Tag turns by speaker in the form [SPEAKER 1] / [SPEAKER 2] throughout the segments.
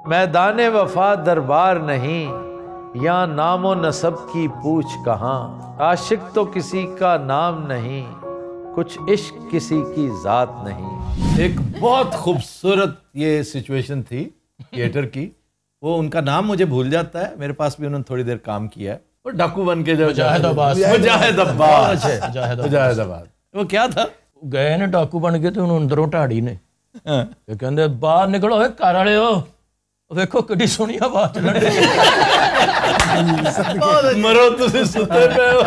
[SPEAKER 1] मैदाने वफा दरबार नहीं, या नामो नसब की पूछ कहाँ। आशिक तो किसी का नाम नहीं, कुछ इश्क किसी की जात नहीं। एक बहुत खूबसूरत ये सिचुएशन थी थिएटर की। वो उनका नाम मुझे भूल जाता है, मेरे पास भी उन्होंने थोड़ी देर काम किया है। वो डाकू बन के जो मुजाहिदाबाद वो क्या था,
[SPEAKER 2] गए ने डाकू बन के तो अंदरों ढाड़ी ने कहते बाहर निकलो घर वाले हो, वेखो किड्डी सोहनी आवाज चलन दी।
[SPEAKER 1] मरो तुसीं सुते पे हो।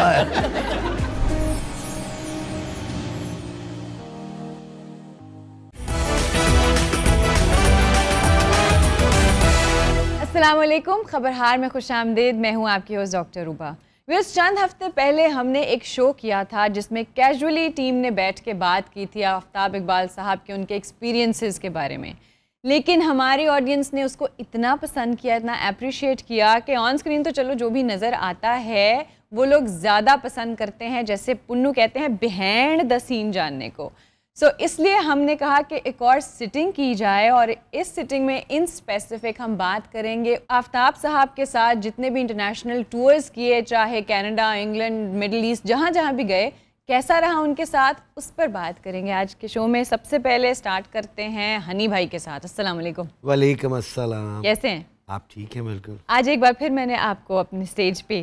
[SPEAKER 3] अस्सलामुअलैकुम, खबरहार में खुश आमदीद। मैं हूँ आपकी होस्ट डॉक्टर रूबा। व्यूअर्स, चंद हफ्ते पहले हमने एक शो किया था जिसमें कैजुअली टीम ने बैठ के बात की थी आफ्ताब इकबाल साहब के उनके एक्सपीरियंसेस के बारे में, लेकिन हमारी ऑडियंस ने उसको इतना पसंद किया, इतना अप्रिशिएट किया कि ऑन स्क्रीन तो चलो जो भी नज़र आता है वो लोग ज़्यादा पसंद करते हैं, जैसे पुन्नू कहते हैं बिहाइंड द सीन जानने को। इसलिए हमने कहा कि एक और सिटिंग की जाए और इस सिटिंग में इन स्पेसिफिक हम बात करेंगे आफ्ताब साहब के साथ जितने भी इंटरनेशनल टूर्स किए, चाहे कनाडा, इंग्लैंड, मिडल ईस्ट, जहाँ जहाँ भी गए, कैसा रहा उनके साथ, उस पर बात करेंगे आज के शो में। सबसे पहले स्टार्ट करते हैं हनी भाई के साथ। अस्सलाम वालेकुम।
[SPEAKER 4] वालेकुम अस्सलाम।
[SPEAKER 3] कैसे हैं
[SPEAKER 4] आप? ठीक है, बिल्कुल।
[SPEAKER 3] आज एक बार फिर मैंने आपको अपने स्टेज पे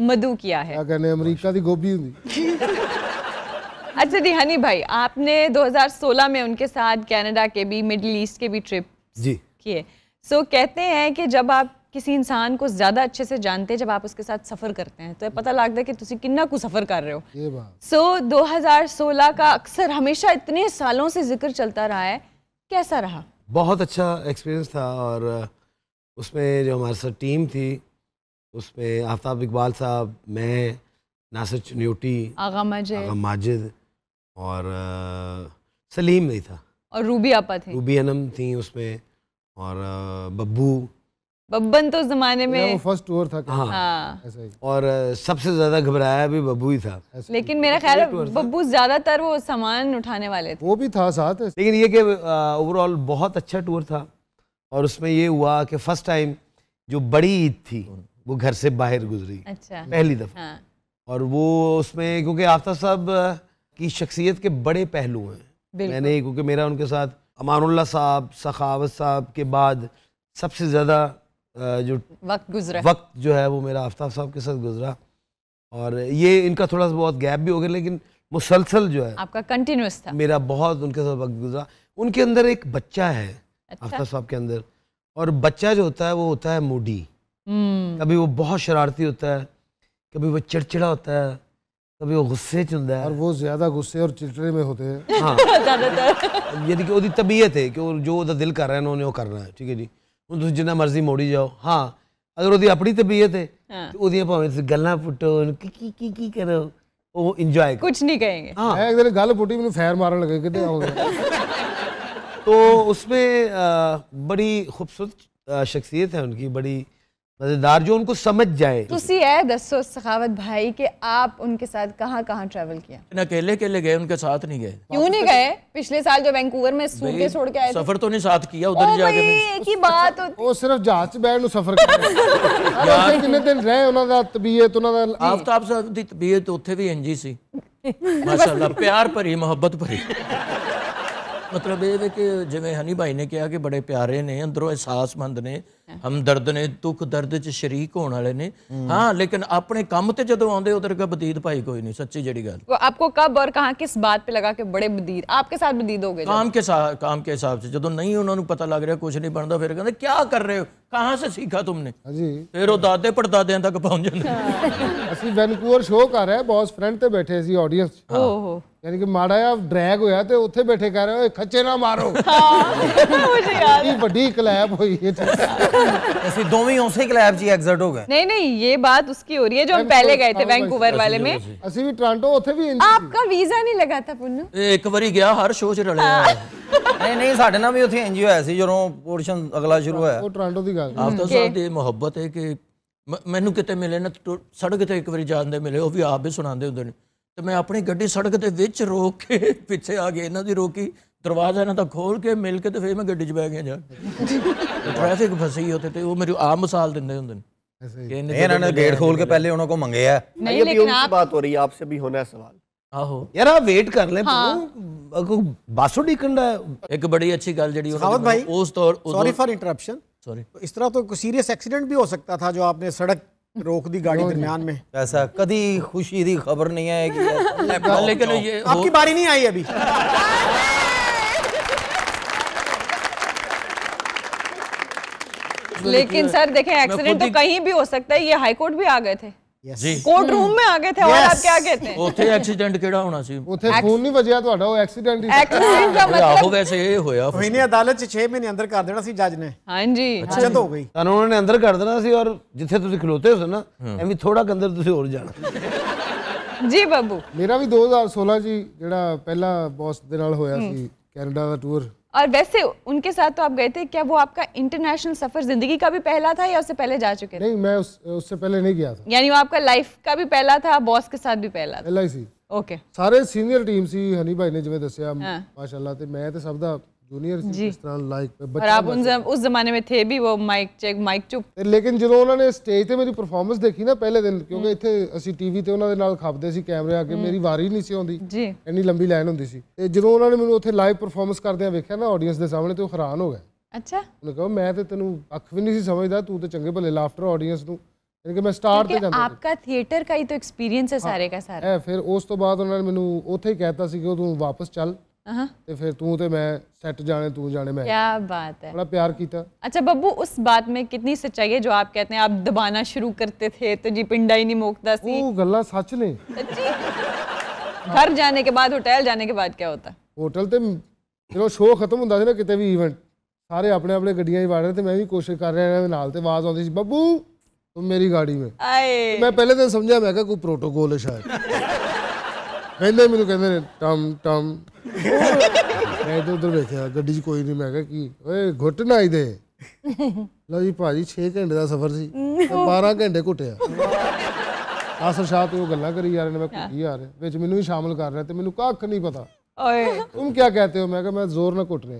[SPEAKER 3] मधु किया है।
[SPEAKER 5] अमेरिका की गोभी हुई।
[SPEAKER 3] अच्छा जी हनी भाई, आपने 2016 में उनके साथ कनाडा के भी, मिडिल ईस्ट के भी ट्रिप
[SPEAKER 4] जी
[SPEAKER 3] किए। कहते हैं कि जब आप किसी इंसान को ज़्यादा अच्छे से जानते हैं, जब आप उसके साथ सफ़र करते हैं तो पता लगता है कि तुसी किन्ना को सफ़र कर रहे हो।
[SPEAKER 5] ये बात
[SPEAKER 3] 2016 का अक्सर हमेशा इतने सालों से जिक्र चलता रहा है, कैसा रहा?
[SPEAKER 4] बहुत अच्छा एक्सपीरियंस था। और उसमें जो हमारे साथ टीम थी उसमें आफ्ताब इकबाल साहब, मैं, नासिर चुन्योटी,
[SPEAKER 3] आगा
[SPEAKER 4] माजिद और सलीम नहीं था,
[SPEAKER 3] और रूबी आपा थी,
[SPEAKER 4] रूबी अनम थी उसमें, और
[SPEAKER 3] बब्बन तो उस जमाने में
[SPEAKER 5] वो फर्स्ट टूर था।
[SPEAKER 3] हाँ।
[SPEAKER 5] ऐसा ही।
[SPEAKER 4] और सबसे ज़्यादा घबराया भी बब्बू ही था।
[SPEAKER 3] लेकिन मेरा ख्याल है बब्बू ज़्यादातर वो सामान उठाने वाले थे।
[SPEAKER 5] वो भी था साथ।
[SPEAKER 4] लेकिन ये कि ओवरऑल बहुत अच्छा टूर था। और उसमें ये हुआ कि फर्स्ट टाइम जो बड़ी ईद थी वो घर से बाहर गुजरी।
[SPEAKER 3] अच्छा।
[SPEAKER 4] पहली दफ़ा।
[SPEAKER 3] हाँ।
[SPEAKER 4] और वो उसमें क्योंकि आफ्ताब साहब की शख्सियत के बड़े पहलू हैं। मैंने क्योंकि मेरा उनके साथ अमानुल्लाह साहब, सखावत साहब के बाद सबसे ज़्यादा जो वक्त जो है वो मेरा आफ्ताब साहब के साथ गुजरा। और ये इनका थोड़ा सा बहुत गैप भी हो गया, लेकिन मुसलसल जो है
[SPEAKER 3] आपका कंटिन्यूस था।
[SPEAKER 4] मेरा बहुत उनके साथ वक्त गुजरा। उनके अंदर एक बच्चा है।
[SPEAKER 3] अच्छा।
[SPEAKER 4] आफ्ताब साहब के अंदर, और बच्चा जो होता है वो होता है मूडी। कभी वो बहुत शरारती होता है, कभी वो चिड़चिड़ा होता है, कभी वो गुस्से च होता है।
[SPEAKER 5] और वो ज्यादा गुस्से और चिड़चिड़े में होते हैं।
[SPEAKER 4] हाँ। यानी कि उसकी तबीयत है कि जो उसका दिल कर रहा है उन्होंने वो करना है। ठीक है जी, तुम जिन्ना मर्जी मोड़ी जाओ। हाँ, अगर उसकी अपनी तबीयत है तो उसकी भावें गल्लां पुट्टो, की करो, वो इंजॉय
[SPEAKER 3] कुछ नहीं कहेंगे।
[SPEAKER 4] हाँ।
[SPEAKER 5] एक दिन गल पुटी मैंने फैर मारन लगे कितने
[SPEAKER 4] तो उसमें बड़ी खूबसूरत शख्सियत है उनकी, बड़ी मज़ेदार, जो उनको समझ जाए।
[SPEAKER 3] तुसी है दसो सखावत भाई कि आप उनके साथ कहाँ कहाँ ट्रैवल किया?
[SPEAKER 2] अकेले अकेले गए, उनके साथ नहीं गए।
[SPEAKER 3] क्यों नहीं गए? पिछले साल जो वैंकूवर में सूटकेस छोड़ के आए थे।
[SPEAKER 2] सफर तो नहीं साथ किया, उधर ही जाके
[SPEAKER 3] एक ही बात होती।
[SPEAKER 5] वो सिर्फ जहाज च बैठन सफर कर कितने दिन रहे, उन्हां दा तबीयत, उन्हां दा
[SPEAKER 2] आफ्ताब साहब दी तबीयत उत्थे भी इंजी सी माशाअल्लाह, प्यार भरी, मोहब्बत भरी। मतलब ये कि जिवें हनी भाई ने कहा कि बड़े प्यारे ने, अंदरों एहसासमंद ने, हमदर्द ने, दुख दर्द च शरीक होने वाले ने। हाँ, लेकिन अपने काम ते जदों आउंदे उधर का बदीद भाई कोई नहीं। सच्ची जड़ी गल।
[SPEAKER 3] वो आपको कब और कहाँ किस बात पे लगा कि बड़े बदीद आपके साथ बदीद हो गए?
[SPEAKER 2] काम के हिसाब से जदों नहीं उन्होंने पता लग रहा कुछ नहीं बनता, फिर कहते क्या कर रहे हो, कहाँ से सीखा तुमने? फिर वो दादे पड़दादियां तक पहुंच जाते।
[SPEAKER 5] ਅਸੀਂ ਵੈਨਕੂਵਰ ਸ਼ੋਅ ਕਰ ਰਹੇ ਬੌਸ ਫਰੰਟ ਤੇ ਬੈਠੇ ਸੀ ਆਡੀਅנס ਚ।
[SPEAKER 3] ओहो।
[SPEAKER 5] यानी कि माड़ा या ड्रैग होया ते उत्थे बैठे कह रहे हो खच्चे ना मारो।
[SPEAKER 3] मुझे याद है।
[SPEAKER 5] बड़ी क्लैप हुई है।
[SPEAKER 6] ਅਸੀਂ ਦੋਵੇਂ ਉਸੇ ਕਲੈਬ 'ਚ ਐਗਜ਼ਿਟ ਹੋ ਗਏ।
[SPEAKER 3] नहीं, ये बात उसकी हो रही है जो हम पहले गए थे वैंकूवर वाले में।
[SPEAKER 5] ਅਸੀਂ ਵੀ ਟੋਰਾਂਟੋ ਉੱਥੇ ਵੀ
[SPEAKER 3] आपका वीजा नहीं लगा था पुन्नू?
[SPEAKER 2] एक बारी गया, हर शो च रलिया।
[SPEAKER 6] ਨਹੀਂ ਸਾਡੇ ਨਾਲ ਵੀ ਉੱਥੇ ਇੰਜ ਹੋਇਆ ਸੀ ਜਦੋਂ ਪੋਰਸ਼ਨ ਅਗਲਾ ਸ਼ੁਰੂ ਹੋਇਆ।
[SPEAKER 5] ਉਹ ਟੋਰਾਂਟੋ ਦੀ ਗੱਲ।
[SPEAKER 2] आफ्ताब साहब ਦੀ ਮੁਹੱਬਤ ਹੈ ਕਿ ਮੈਨੂੰ ਕਿਤੇ ਮਿਲੇ ਨਾ, ਸੜਕ ਤੇ ਇੱਕ ਵਾਰੀ ਜਾਂਦੇ ਮਿਲੇ, ਉਹ ਵੀ ਆਪ ਵੀ ਸੁਣਾਉਂਦੇ ਹੁੰਦੇ ਨੇ, ਤੇ ਮੈਂ ਆਪਣੀ ਗੱਡੀ ਸੜਕ ਦੇ ਵਿੱਚ ਰੋਕ ਕੇ ਪਿੱਛੇ ਆ ਕੇ ਇਹਨਾਂ ਦੀ ਰੋਕੀ, ਦਰਵਾਜ਼ਾ ਇਹਨਾਂ ਦਾ ਖੋਲ ਕੇ ਮਿਲ ਕੇ ਤੇ ਫਿਰ ਮੈਂ ਗੱਡੀ 'ਚ ਬਹਿ ਗਿਆ ਜਾ। ट्रैफिक फसी होते थे वो मेरी आम मिसाल दिंदे हुंदे ने कि
[SPEAKER 6] इन्होंने गेट खोल के पहले उन्होंने को मंगे है।
[SPEAKER 3] नहीं
[SPEAKER 5] अभी
[SPEAKER 3] लेकिन
[SPEAKER 5] उनकी
[SPEAKER 3] आप
[SPEAKER 5] बात हो रही है, आपसे भी होना है सवाल।
[SPEAKER 2] आहो
[SPEAKER 4] यार आप वेट कर ले बासो डिकंडा
[SPEAKER 2] एक बड़ी अच्छी गल जड़ी
[SPEAKER 7] सखावत भाई,
[SPEAKER 2] उस तौर
[SPEAKER 7] सॉरी फॉर इंटरप्शन,
[SPEAKER 2] सॉरी
[SPEAKER 7] इस तरह तो कोई सीरियस एक्सीडेंट भी हो सकता था जो आपने सड़क रोक दी गाड़ी दरमियान में।
[SPEAKER 6] ऐसा कदी खुशी दी खबर नहीं आएगी।
[SPEAKER 2] लेकिन ये
[SPEAKER 7] आपकी बारी नहीं आई अभी।
[SPEAKER 3] लेकिन सर देखें एक्सीडेंट तो कहीं भी हो सकता है, ये हाई कोर्ट भी आ गए थे,
[SPEAKER 2] जी
[SPEAKER 3] कोर्ट रूम में आ गए थे, और आप क्या कहते हैं
[SPEAKER 2] ਉੱਥੇ ਐਕਸੀਡੈਂਟ ਕਿਹੜਾ ਹੋਣਾ ਸੀ
[SPEAKER 5] ਉੱਥੇ ਫੋਨ ਨਹੀਂ ਵੱਜਿਆ ਤੁਹਾਡਾ, ਉਹ ਐਕਸੀਡੈਂਟ ਹੀ
[SPEAKER 3] एक्सीडेंट का
[SPEAKER 2] ਆਹੋ
[SPEAKER 3] मतलब।
[SPEAKER 2] ਵੈਸੇ ਇਹ ਹੋਇਆ
[SPEAKER 7] महीने अदालत 6 महीने अंदर कर देना सी जज ने।
[SPEAKER 3] हाँ जी
[SPEAKER 7] इज्जत हो गई।
[SPEAKER 4] ਤੁਹਾਨੂੰ ਉਹਨਾਂ ਨੇ ਅੰਦਰ ਕਰ ਦੇਣਾ ਸੀ ਔਰ ਜਿੱਥੇ ਤੁਸੀਂ ਖਲੋਤੇ ਹੋ ਨਾ ਐਵੇਂ ਥੋੜਾ ਕੁ ਅੰਦਰ ਤੁਸੀਂ ਹੋਰ ਜਾਣਾ।
[SPEAKER 3] जी बब्बू।
[SPEAKER 5] ਮੇਰਾ ਵੀ 2016 ਜੀ ਜਿਹੜਾ ਪਹਿਲਾ ਬੌਸ ਦੇ ਨਾਲ ਹੋਇਆ ਸੀ ਕੈਨੇਡਾ ਦਾ ਟੂਰ।
[SPEAKER 3] और वैसे उनके साथ तो आप गए थे, क्या वो आपका इंटरनेशनल सफर जिंदगी का भी पहला था या उससे पहले जा चुके थे?
[SPEAKER 5] नहीं, मैं उससे पहले नहीं गया था।
[SPEAKER 3] यानी वो आपका लाइफ का भी पहला था, बॉस के साथ भी पहला था?
[SPEAKER 5] ਪਹਿਲਾ ਹੀ ਸੀ।
[SPEAKER 3] ओके।
[SPEAKER 5] ਸਾਰੇ ਸੀਨੀਅਰ ਟੀਮ ਸੀ, ਹਨੀ ਭਾਈ ਨੇ ਜਿਵੇਂ ਦੱਸਿਆ
[SPEAKER 3] हाँ।
[SPEAKER 5] ਮਾਸ਼ਾਅੱਲਾ, ਤੇ ਮੈਂ ਤੇ ਸਭ ਦਾ ਜੂਨੀਅਰ ਸੀ
[SPEAKER 3] जी।
[SPEAKER 5] ਇਸ ਤਰ੍ਹਾਂ ਲਾਈਕ
[SPEAKER 3] और आप उस जमाने में थे भी, वो माइक चेक माइक चुप।
[SPEAKER 5] ਤੇ ਲੇਕਿਨ ਜਦੋਂ ਉਹਨਾਂ ਨੇ ਸਟੇਜ ਤੇ ਮੇਰੀ ਪਰਫਾਰਮੈਂਸ ਦੇਖੀ ਨਾ ਪਹਿਲੇ ਦਿਨ, ਕਿਉਂਕਿ ਇੱਥੇ ਅਸੀਂ ਟੀਵੀ ਤੇ ਉਹਨਾਂ ਦੇ ਨਾਲ ਖਪਦੇ ਸੀ ਕੈਮਰੇ ਅੱਗੇ, ਮੇਰੀ ਵਾਰੀ ਨਹੀਂ ਸੀ ਆਉਂਦੀ,
[SPEAKER 3] जी
[SPEAKER 5] ਇੰਨੀ ਲੰਬੀ ਲਾਈਨ ਹੁੰਦੀ ਸੀ, ਤੇ ਜਦੋਂ ਉਹਨਾਂ ਨੇ ਮੈਨੂੰ ਉੱਥੇ ਲਾਈਵ ਪਰਫਾਰਮੈਂਸ ਕਰਦਿਆਂ ਵੇਖਿਆ ਨਾ ਆਡੀਅנס ਦੇ ਸਾਹਮਣੇ, ਤੇ ਉਹ ਹੈਰਾਨ ਹੋ ਗਏ।
[SPEAKER 3] अच्छा।
[SPEAKER 5] ਉਹਨੇ ਕਿਹਾ ਮੈਂ ਤੇ ਤੈਨੂੰ ਅੱਖ ਵੀ ਨਹੀਂ ਸੀ ਸਮਝਦਾ, ਤੂੰ ਤੇ ਚੰਗੇ ਭਲੇ ਲਾਫਟਰ ਆਡੀਅנס ਨੂੰ, ਯਾਨੀ ਕਿ ਮੈਂ ਸਟਾਰ ਤੇ
[SPEAKER 3] क्योंकि
[SPEAKER 5] ਜਾਂਦਾ
[SPEAKER 3] आपका थिएटर का ही तो एक्सपीरियंस है सारे का सारा।
[SPEAKER 5] ਐ ਫਿਰ ਉਸ ਤੋਂ ਬਾਅਦ ਉਹਨਾਂ ਨੇ ਮੈਨੂੰ ਉੱਥੇ ਹੀ ਕਹਿਤਾ ਸੀ ਕਿ ਤੂੰ ਵਾਪਸ ਚੱਲ,
[SPEAKER 3] हाँ,
[SPEAKER 5] ਤੇ ਫਿਰ ਤੂੰ ਤੇ ਮੈਂ ਸੈੱਟ ਜਾਣੇ, ਤੂੰ ਜਾਣੇ ਮੈਂ।
[SPEAKER 3] क्या बात है।
[SPEAKER 5] ਬੜਾ ਪਿਆਰ ਕੀਤਾ।
[SPEAKER 3] अच्छा बब्बू, उस बात में कितनी सच्चाई है जो आप कहते हैं आप दबाना शुरू करते थे तो जी पिंडा ही नहीं मोकता सी?
[SPEAKER 5] ਉਹ ਗੱਲਾਂ ਸੱਚ ਨੇ।
[SPEAKER 3] सच्ची? घर जाने के बाद, होटल जाने के बाद क्या होता?
[SPEAKER 5] ਹੋਟਲ ਤੇ ਜਦੋਂ ਸ਼ੋਅ ਖਤਮ ਹੁੰਦਾ ਸੀ ਨਾ ਕਿਤੇ ਵੀ ਇਵੈਂਟ, ਸਾਰੇ ਆਪਣੇ ਆਪਣੇ ਗੱਡੀਆਂ 'ਚ ਵੜ ਰਹੇ, ਤੇ ਮੈਂ ਵੀ ਕੋਸ਼ਿਸ਼ ਕਰ ਰਿਹਾ ਇਹਨਾਂ ਦੇ ਨਾਲ, ਤੇ ਆਵਾਜ਼ ਆਉਂਦੀ ਸੀ ਬੱਬੂ ਤੂੰ ਮੇਰੀ ਗਾੜੀ में।
[SPEAKER 3] आए
[SPEAKER 5] ਮੈਂ ਪਹਿਲੇ ਦਿਨ ਸਮਝਿਆ, ਮੈਂ ਕਿਹਾ ਕੋਈ ਪ੍ਰੋਟੋਕੋਲ ਹੈ ਸ਼ਾਇਦ। ਕਹਿੰਦੇ ਮੈਨੂੰ ਕਹਿੰਦੇ ਨੇ ਟਮ ਟਮ, ਮੈਂ ਇੱਧਰ ਉੱਧਰ ਵੇਖਿਆ, ਗੱਡੀ 'ਚ ਕੋਈ ਨਹੀਂ, ਮੈਂ ਕਿਹਾ ਕੀ ਓਏ ਘੁੱਟ ਨਾ ਹੀ ਦੇ। ਲਓ ਜੀ ਭਾਜੀ 6 ਘੰਟੇ ਦਾ ਸਫ਼ਰ ਸੀ, ਤੇ 12 ਘੰਟੇ ਘੁੱਟਿਆ। ਆਸਰ ਸ਼ਾਹ ਤੇ ਉਹ ਗੱਲਾਂ ਕਰੀ ਜਾ ਰਹੇ ਨੇ, ਮੈਂ ਘੁੱਟੀ ਜਾ ਰਿਹਾ, ਵਿੱਚ ਮੈਨੂੰ ਵੀ ਸ਼ਾਮਲ ਕਰ ਰਿਹਾ, ਤੇ ਮੈਨੂੰ ਕੱਖ ਨਹੀਂ ਪਤਾ।
[SPEAKER 3] ओए
[SPEAKER 5] तुम क्या कहते हो? मैं कहा मैं जोर ना घुट रहे।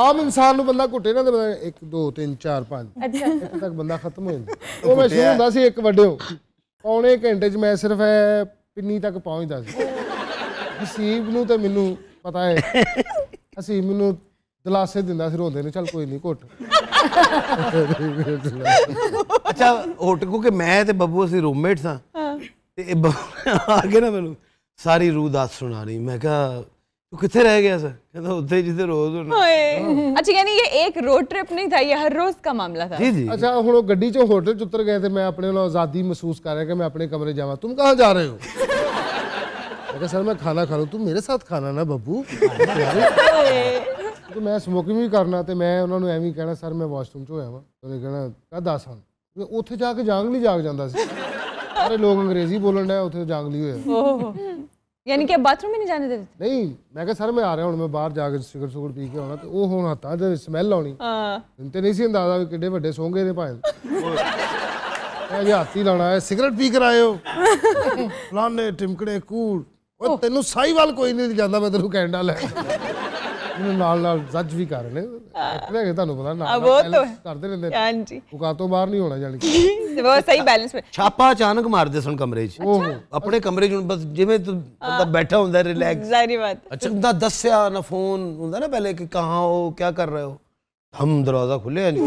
[SPEAKER 5] आम इंसान ਨੂੰ ਬੰਦਾ ਘੁੱਟੇ ਨਾ, ਤੇ 1 2 3 4 5 ਇੱਥੇ ਤੱਕ ਬੰਦਾ ਖਤਮ ਹੋ ਜਾਂਦਾ। ਉਹ ਮੈਂ ਸ਼ੁਰੂ ਹੁੰਦਾ ਸੀ 1 ਵੱਡਿਓ, ਪੌਣੇ ਘੰਟੇ 'ਚ ਮੈਂ ਸਿਰਫ ਪਿੰਨੀ ਤੱਕ ਪਹੁੰਚਦਾ ਸੀ। ਹਸੀਬ ਨੂੰ ਤੇ ਮੈਨੂੰ ਪਤਾ ਹੈ, ਹਸੀਬ ਮੈਨੂੰ ਦਿਲਾਸੇ ਦਿੰਦਾ ਸੀ ਰੋਂਦੇ ਨੇ, ਚੱਲ ਕੋਈ ਨਹੀਂ ਘੁੱਟ।
[SPEAKER 4] ਅੱਛਾ ਹੋਟ ਕਿਉਂਕਿ ਮੈਂ ਤੇ ਬੱਬੂ ਅਸੀਂ ਰੂਮਮੇਟ ਸਾਂ, ਤੇ ਇਹ ਆ ਕੇ ਨਾ ਮੈਨੂੰ ਸਾਰੀ ਰੂਹ ਦੱਸ ਸੁਣਾ ਰਹੀ। ਮੈਂ ਕਿਹਾ ਤੂੰ ਕਿੱਥੇ ਰਹਿ ਗਿਆ ਸਰ? ਕਹਿੰਦਾ ਉੱਥੇ ਜਿੱਥੇ ਰੋਜ਼ ਹੋਣਾ।
[SPEAKER 3] अच्छा यानी ये एक रोड ट्रिप नहीं था, ये हर रोज का मामला था।
[SPEAKER 4] जी जी।
[SPEAKER 5] अच्छा ਹੁਣ ਉਹ ਗੱਡੀ 'ਚੋਂ ਹੋਟਲ 'ਚ ਉਤਰ ਗਏ, ਤੇ ਮੈਂ ਆਪਣੇ ਨਾਲ ਆਜ਼ਾਦੀ ਮਹਿਸੂਸ ਕਰ ਰਿਹਾ कि मैं अपने कमरे जावा। तुम कहाँ जा रहे हो? मैं कहा सर मैं खाना खा लूँ। तुम मेरे साथ खाना ना बब्बू। तो मैं ਸਮੋਕਿੰਗ ਵੀ ਕਰਨਾ, ਤੇ ਮੈਂ ਉਹਨਾਂ ਨੂੰ ਐਵੇਂ ਹੀ ਕਹਿਣਾ ਸਰ ਮੈਂ ਵਾਸ਼ਰੂਮ 'ਚ ਹੋਇਆ ਵਾਂ। ਉਹਨੇ ਕਹਿਣਾ ਕਾ ਦੱਸ ਹਾਂ, ਉੱਥੇ ਜਾ ਕੇ ਜਾਂਗ ਨਹੀਂ ਜਾਗ ਜਾਂਦਾ ਸੀ, ਸਾਰੇ ਲੋਕ ਅੰਗਰੇਜ਼ੀ ਬੋਲਣ ਡਿਆ, ਉੱਥੇ ਜਾਂਗਲੀ ਹੋਇਆ।
[SPEAKER 3] यानी कि बाथरूम में नहीं जाने देते?
[SPEAKER 5] ਨਹੀਂ ਮੈਂ ਕਿਹਾ ਸਰ ਮੈਂ ਆ ਰਿਹਾ, ਹੁਣ ਮੈਂ ਬਾਹਰ ਜਾ ਕੇ ਸਿਗਰਟ ਸੁਗਰਟ ਪੀ ਕੇ ਆਉਣਾ, ਤੇ ਉਹ ਹੁਣ ਹੱਥਾਂ 'ਚ ਸਮੈਲ ਆਉਣੀ। ਮੈਨੂੰ ਤੇ ਨਹੀਂ ਸੀ ਅੰਦਾਜ਼ਾ ਵੀ ਕਿੱਡੇ ਵੱਡੇ ਸੌਂਗੇ ਨੇ ਭਾਵੇਂ। ਇਹ ਜੇ ਹੱਥ ਹੀ ਲਾਉਣਾ ਹੈ, ਸਿਗਰਟ ਪੀ ਕਰ ਆਏ ਹੋ ਫਲਾਣੇ ਟਿਮਕੜੇ ਕੂੜ। ਉਹ ਤੈਨੂੰ ਸਾਈਵਾਲ ਕੋਈ ਨਹੀਂ ਜਾਂਦਾ, ਮੈਂ ਤੈਨੂੰ ਕੈਨੇਡਾ ਲੈ ਮੈਨੂੰ ਨਾਲ ਨਾਲ ਜੱਜ ਵੀ ਕਰ ਰਹੇ ਨੇ, ਤੁਹਾਨੂੰ ਪਤਾ ਨਾਲ ਕਰਦੇ ਰਹਿੰਦੇ,
[SPEAKER 3] हाँ जी
[SPEAKER 5] ਔਕਾਤੋਂ ਬਾਹਰ ਨਹੀਂ ਹੋਣਾ ਜਾਣੀ ਕਿ।
[SPEAKER 3] वो सही बैलेंस में।
[SPEAKER 4] ਛਾਪਾ ਅਚਾਨਕ ਮਾਰਦੇ ਸਨ ਕਮਰੇ 'ਚ, ਆਪਣੇ ਕਮਰੇ 'ਚ ਬਸ ਜਿਵੇਂ ਬੰਦਾ ਬੈਠਾ ਹੁੰਦਾ ਰਿਲੈਕਸ।
[SPEAKER 3] जाहिर बात।
[SPEAKER 4] ਅੱਛਾ ਨਾ ਦੱਸਿਆ ਨਾ ਫੋਨ ਹੁੰਦਾ ਨਾ ਪਹਿਲੇ ਕਿ ਕਹਾਂ ਹੋ ਕਿਆ ਕਰ ਰਹੇ ਹੋ, ਹਮ ਦਰਵਾਜ਼ਾ ਖੁੱਲਿਆ ਨਹੀਂ,